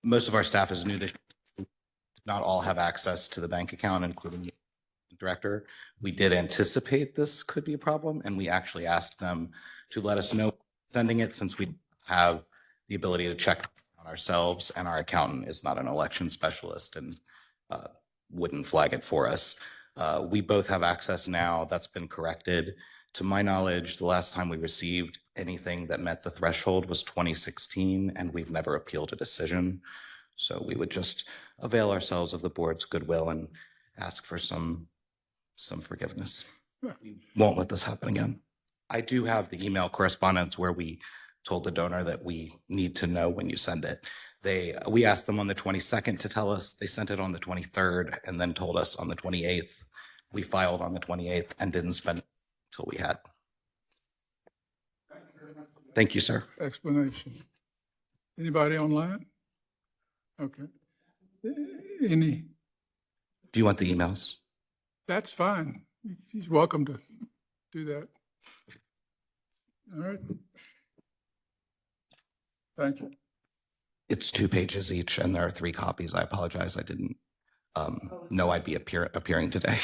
Most of our staff is new. They not all have access to the bank account, including the director. We did anticipate this could be a problem, and we actually asked them to let us know sending it, since we have the ability to check on ourselves, and our accountant is not an election specialist and wouldn't flag it for us. We both have access now. That's been corrected. To my knowledge, the last time we received anything that met the threshold was 2016, and we've never appealed a decision. So we would just avail ourselves of the board's goodwill and ask for some forgiveness. We won't let this happen again. I do have the email correspondence where we told the donor that we need to know when you send it. We asked them on the 22nd to tell us. They sent it on the 23rd and then told us on the 28th. We filed on the 28th and didn't spend it until we had. Thank you, sir. Explanation. Anybody online? Okay. Any? Do you want the emails? That's fine. He's welcome to do that. All right. Thank you. It's 2 pages each, and there are 3 copies. I apologize. I didn't know I'd be appearing today.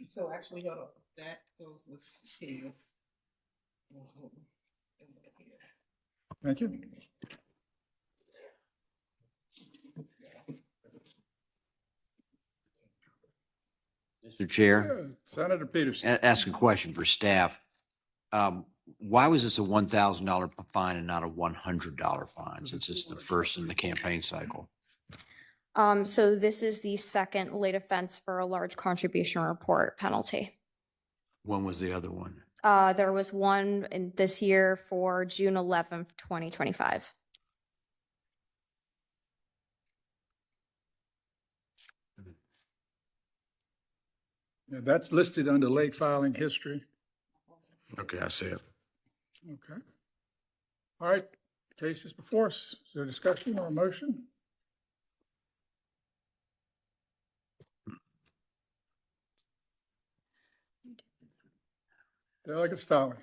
So actually, hold on, that goes with his. Thank you. Mr. Chair, Senator Peterson. ask a question for staff. Why was this a $1,000 fine and not a $100 fine, since it's the first in the campaign cycle? So this is the second late offense for a large contribution report penalty. When was the other one? There was one in this year for June 11th, 2025. Yeah, that's listed under late filing history. Okay, I see it. Okay. All right, case is before us. Is there discussion or a motion? Delegate Stoller.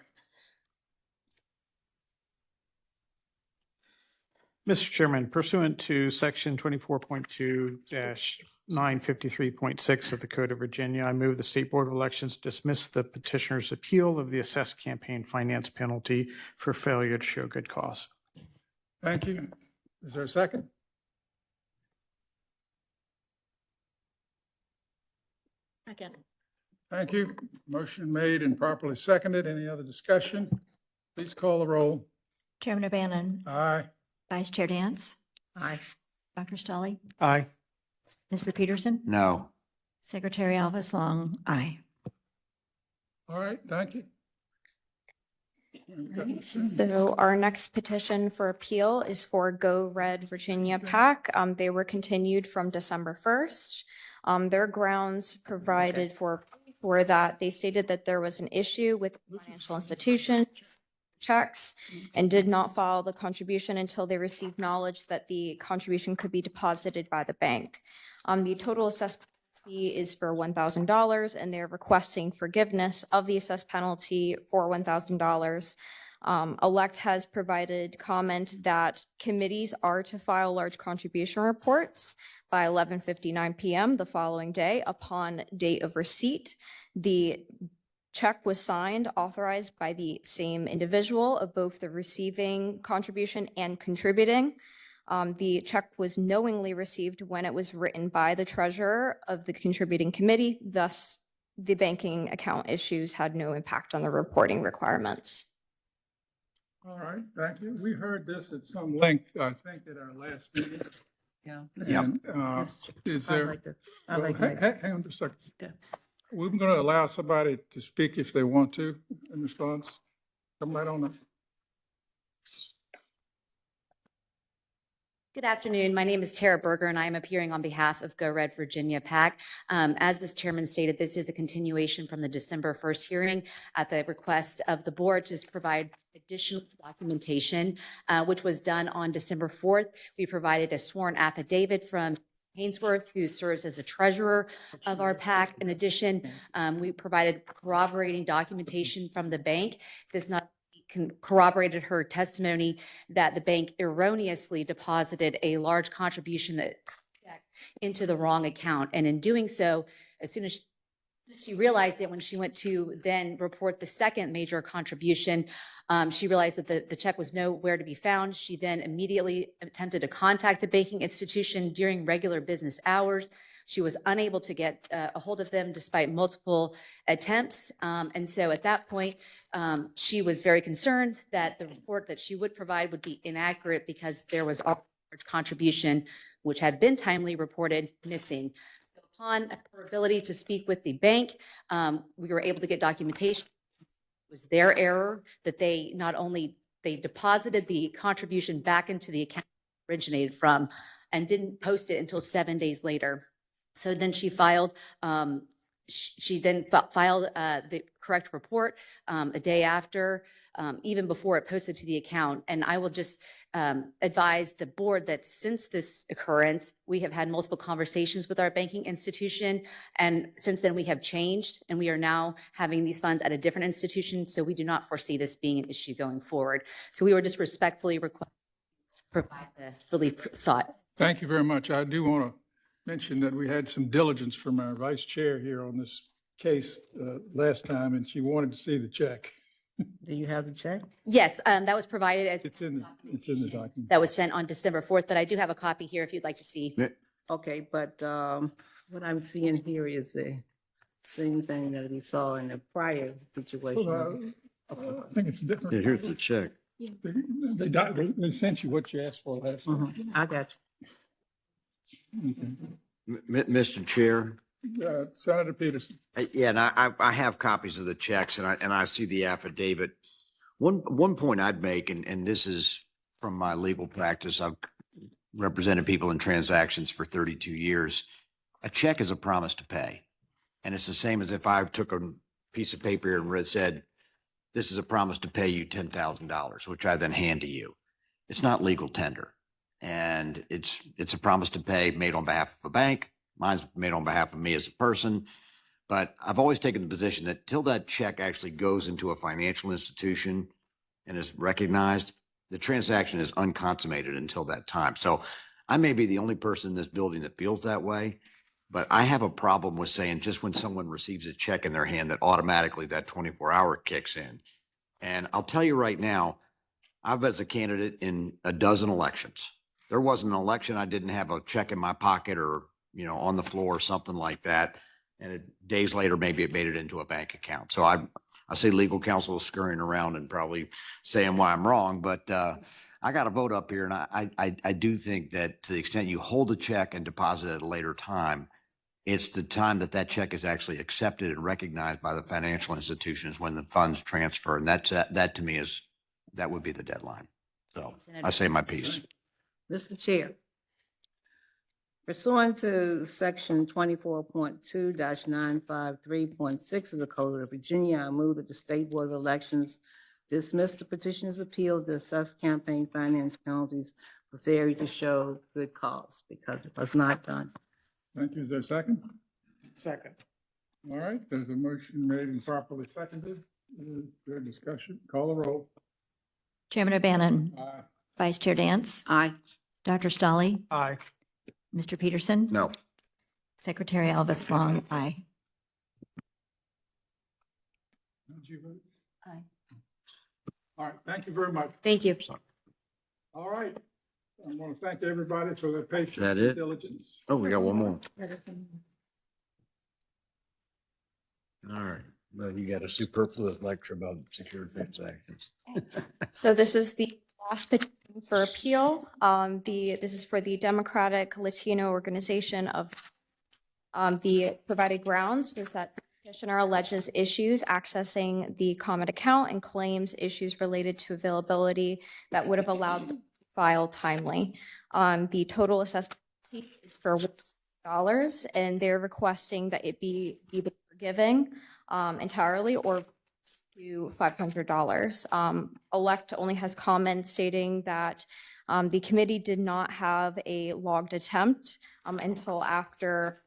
Mr. Chairman, pursuant to section 24.2-953.6 of the Code of Virginia, I move the State Board of Elections dismiss the petitioner's appeal of the assessed campaign finance penalty for failure to show good cause. Thank you. Is there a second? Second. Thank you. Motion made and properly seconded. Any other discussion? Please call the roll. Chairman O'Bannon. Aye. Vice Chair Dance. Aye. Dr. Stolly. Aye. Mr. Peterson. No. Secretary Elvis Long, aye. All right, thank you. So our next petition for appeal is for Go Red Virginia PAC. They were continued from December 1st. Their grounds provided for that, they stated that there was an issue with the financial institution checks and did not file the contribution until they received knowledge that the contribution could be deposited by the bank. The total assessed penalty is for $1,000 and they're requesting forgiveness of the assessed penalty for $1,000. Elect has provided comment that committees are to file large contribution reports by 11:59 p.m. the following day upon date of receipt. The check was signed, authorized by the same individual of both the receiving contribution and contributing. The check was knowingly received when it was written by the treasurer of the contributing committee. Thus, the banking account issues had no impact on the reporting requirements. All right, thank you. We heard this at some length, I think, at our last meeting. Yeah. And, is I'd there? like to Well, make- hang on just a second. We're going to allow somebody to speak if they want to in response. Come right on up. Good afternoon. My name is Tara Berger, and I am appearing on behalf of Go Red Virginia PAC. As this chairman stated, this is a continuation from the December 1st hearing at the request of the board to provide additional documentation, which was done on December 4th. We provided a sworn affidavit from Hainsworth, who serves as the treasurer of our PAC. In addition, we provided corroborating documentation from the bank. This not corroborated her testimony that the bank erroneously deposited a large contribution into the wrong account. And in doing so, as soon as she realized it, when she went to then report the second major contribution, she realized that the check was nowhere to be found. She then immediately attempted to contact the banking institution during regular business hours. She was unable to get a hold of them despite multiple attempts. And so at that point, she was very concerned that the report that she would provide would be inaccurate because there was a large contribution, which had been timely reported, missing. So upon her ability to speak with the bank, we were able to get documentation. It was their error that they not only they deposited the contribution back into the account it originated from and didn't post it until 7 days later. So then she filed, she then filed the correct report a day after, even before it posted to the account. And I will just advise the board that since this occurrence, we have had multiple conversations with our banking institution. And since then we have changed and we are now having these funds at a different institution. So we do not foresee this being an issue going forward. So we were just respectfully requesting to provide the relief sought. Thank you very much. I do want to mention that we had some diligence from our vice chair here on this case last time, and she wanted to see the check. Do you have the check? Yes, that was provided as It's in the document. that was sent on December 4th, but I do have a copy here if you'd like to see. Okay, but what I'm seeing here is the same thing that we saw in the prior situation. I think it's different. Yeah, here's the check. They sent you what you asked for last time. I got Mr. Chair. Senator Peterson. Yeah, and I have copies of the checks and I see the affidavit. One point I'd make, and this is from my legal practice, I've represented people in transactions for 32 years. A check is a promise to pay. And it's the same as if I took a piece of paper and said, this is a promise to pay you $10,000, which I then hand to you. It's not legal tender. And it's a promise to pay made on behalf of a bank. Mine's made on behalf of me as a person. But I've always taken the position that till that check actually goes into a financial institution and is recognized, the transaction is unconsummated until that time. So I may be the only person in this building that feels that way, but I have a problem with saying just when someone receives a check in their hand that automatically that 24-hour kicks in. And I'll tell you right now, I've been as a candidate in a dozen elections. There wasn't an election I didn't have a check in my pocket or, on the floor or something like that. And days later, maybe it made it into a bank account. So I say legal counsel is scurrying around and probably saying why I'm wrong, but I got to vote up here. And I do think that to the extent you hold a check and deposit at a later time, It's the time that that check is actually accepted and recognized by the financial institutions when the funds transfer. And that to me that would be the deadline. So I say my piece. Mr. Chair, pursuant to section 24.2-953.6 of the Code of Virginia, I move that the State Board of Elections dismiss the petitioner's appeal to assess campaign finance penalties for failure to show good cause because it was not done. Thank you. Is there a second? Second. All right, there's a motion made and properly seconded. Is there discussion? Call the roll. Chairman O'Bannon. Aye. Vice Chair Dance. Aye. Dr. Stolly. Aye. Mr. Peterson. No. Secretary Elvis Long. Aye. Did you vote? Aye. All right, thank you very much. Thank you. All right. I want to thank everybody for their patience that and it? diligence. Oh, we got one more. All right. Well, you got a superfluous lecture about secured transactions. So this is the last petition for appeal. This is for the Democratic Latino Organization of, the provided grounds was that the petitioner alleges issues accessing the common account and claims issues related to availability that would have allowed them to file timely. The total assessment is for $100, and they're requesting that it be either forgiving entirely or to $500. Elect only has comments stating that the committee did not have a logged attempt until after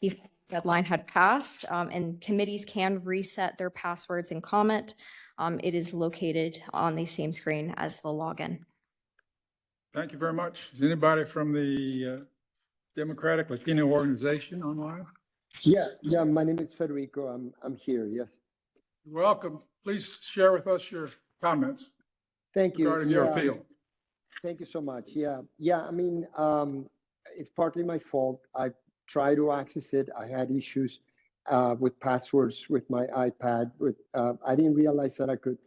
the deadline had passed, and committees can reset their passwords and comment. It is located on the same screen as the login. Thank you very much. Is anybody from the Democratic Latino Organization online? Yeah, my name is Federico. I'm here, yes. You're welcome. Please share with us your comments Thank you. regarding your appeal. Thank you so much. Yeah, I mean, it's partly my fault. I tried to access it. I had issues with passwords with my iPad. I didn't realize that I could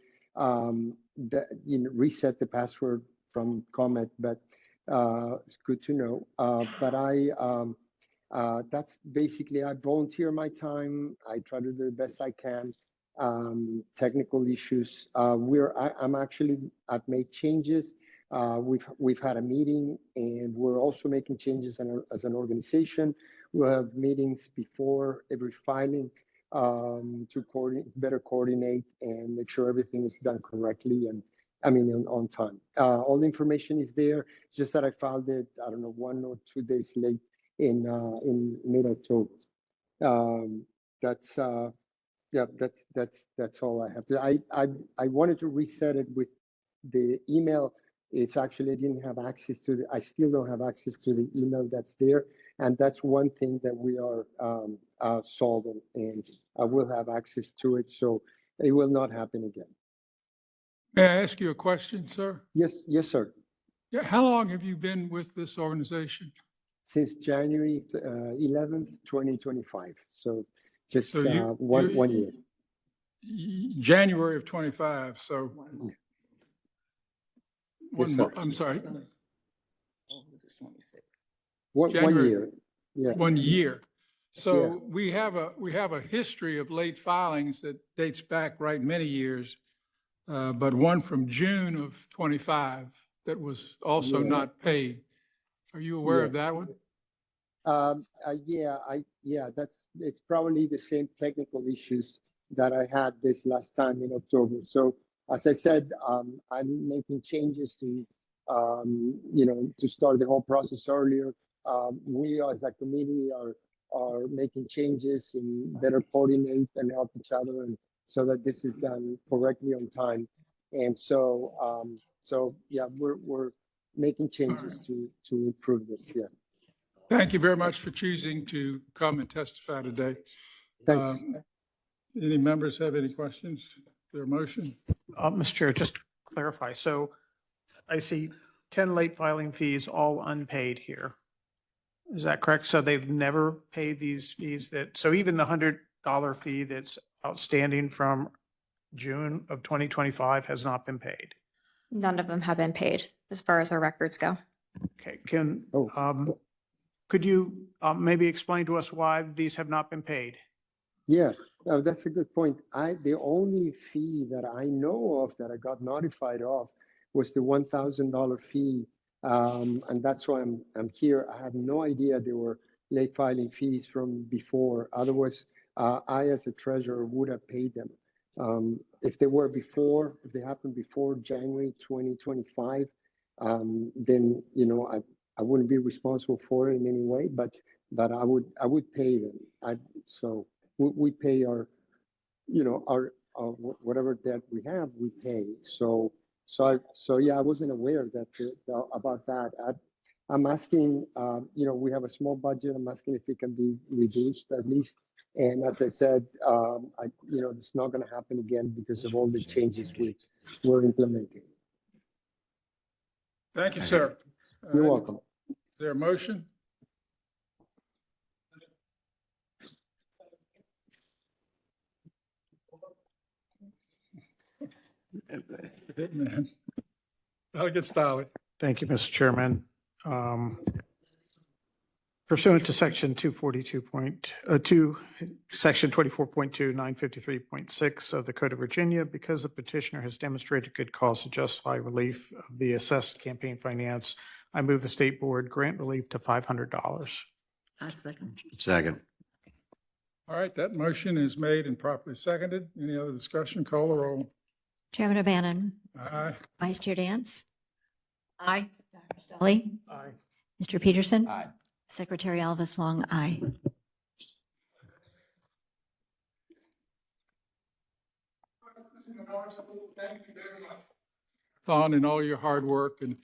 reset the password from Comet, but it's good to know. But that's basically, I volunteer my time. I try to do the best I can. Technical issues. I've made changes. We've had a meeting, and we're also making changes as an organization. We'll have meetings before every filing to better coordinate and make sure everything is done correctly and on time. All the information is there. It's just that I filed it, I don't know, 1 or 2 days late in mid-October. That's all I have to. I wanted to reset it with the email. It's actually, I didn't have access to I still don't have access to the email that's there. And that's one thing that we are solving, and I will have access to it. So it will not happen again. May I ask you a question, sir? Yes, sir. Yeah, how long have you been with this organization? Since January 11th, 2025. So just So you- one year. January of 25, so. Yes, sir. I'm sorry, One January. year. Yeah. 1 year. So Yeah. we have a history of late filings that dates back many years, but one from June of 25 that was also Yeah. not paid. Are you aware of Yes. that one? It's probably the same technical issues that I had this last time in October. So as I said, I'm making changes to, to start the whole process earlier. We as a committee are making changes and better coordinate and help each other, and so that this is done correctly on time. And so yeah, we're making changes to improve this. Yeah. Thank you very much for choosing to come and testify today. Thanks. Any members have any questions? Their motion? Mr. Chair, just to clarify. So I see 10 late filing fees, all unpaid here. Is that correct? So they've never paid these fees so even the $100 fee that's outstanding from June of 2025 has not been paid? None of them have been paid as far as our records go. Okay, Could you maybe explain to us why these have not been paid? Yeah, that's a good point. The only fee that I know of that I got notified of was the $1,000 fee. And that's why I'm here. I had no idea there were late filing fees from before. Otherwise, I, as a treasurer, would have paid them. If they happened before January 2025, then, I wouldn't be responsible for it in any way, but I would pay them. So we pay our whatever debt we have, we pay. So yeah, I wasn't aware of that, about that. I'm asking, we have a small budget. I'm asking if it can be reduced at least. And as I said, it's not going to happen again because of all the changes we're implementing. Thank you, sir. You're welcome. Is there a motion? I'll get started. Thank you, Mr. Chairman. Pursuant to section 242.2, section 24.2, 953.6 of the Code of Virginia, because the petitioner has demonstrated good cause to justify relief of the assessed campaign finance, I move the state board grant relief to $500. I second. Second. All right, that motion is made and properly seconded. Any other discussion? Call the roll. Chairman O'Bannon. Aye. Vice Chair Dance. Aye. Dr. Stolly. Aye. Mr. Peterson. Aye. Secretary Elvis Long, aye. Thon, and all your hard work, and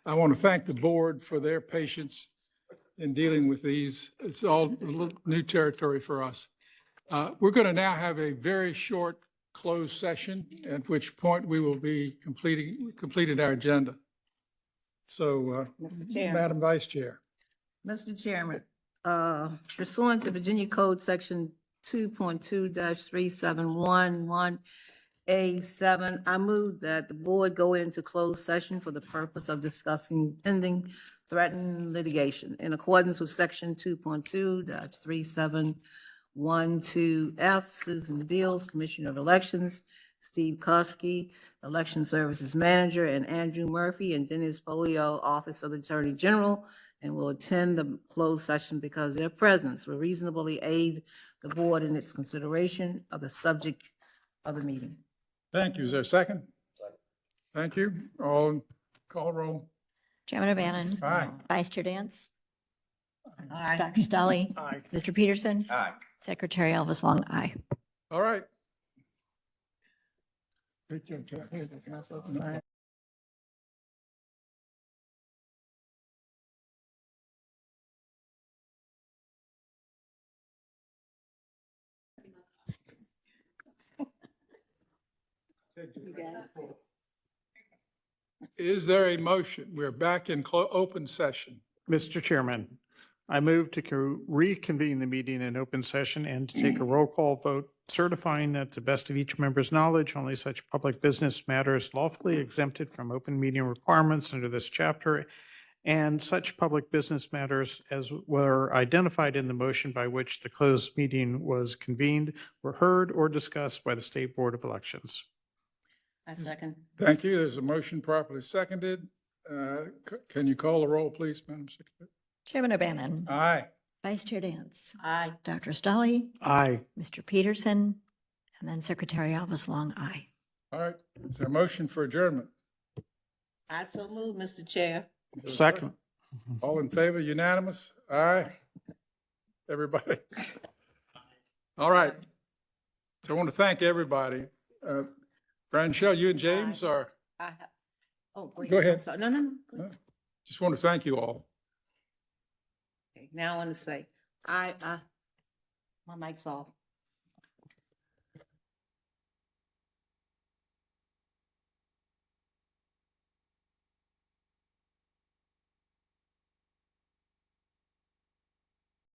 I want to thank the board for their patience in dealing with these. It's all a little new territory for us. We're going to now have a very short closed session, at which point we will be completed our agenda. So, Mr. Chair. Madam Vice Chair. Mr. Chairman, pursuant to Virginia Code Section 2.2-3711A7, I move that the board go into closed session for the purpose of discussing pending threatened litigation in accordance with Section 2.2-3712F. Susan Beals, Commissioner of Elections, Steve Koski, Election Services Manager, and Andrew Murphy and Dennis Polio, Office of the Attorney General, and will attend the closed session because their presence will reasonably aid the board in its consideration of the subject of the meeting. Thank you. Is there a second? Thank you. All call roll. Chairman O'Bannon. Aye. Vice Chair Dance. Aye. Dr. Stolly. Aye. Mr. Peterson. Aye. Secretary Elvis Long, aye. All right. Is there a motion? We're back in open session. Mr. Chairman, I move to reconvene the meeting in open session and to take a roll call vote certifying that to the best of each member's knowledge, only such public business matters lawfully exempted from open meeting requirements under this chapter and such public business matters as were identified in the motion by which the closed meeting was convened were heard or discussed by the State Board of Elections. I second. Thank you. There's a motion properly seconded. Can you call the roll, please, Madam Secretary? Chairman O'Bannon. Aye. Vice Chair Dance. Aye. Dr. Stolly. Aye. Mr. Peterson. And then Secretary Elvis Long, aye. All right. Is there a motion for adjournment? I so move, Mr. Chair. Is there a Second. All in favor, unanimous? Aye. Everybody. All right. So I want to thank everybody. Branchelle, you and James are, I have, oh, go ahead. Go ahead. I'm sorry. No. just want to thank you all. Okay, now I want to say, my mic's off.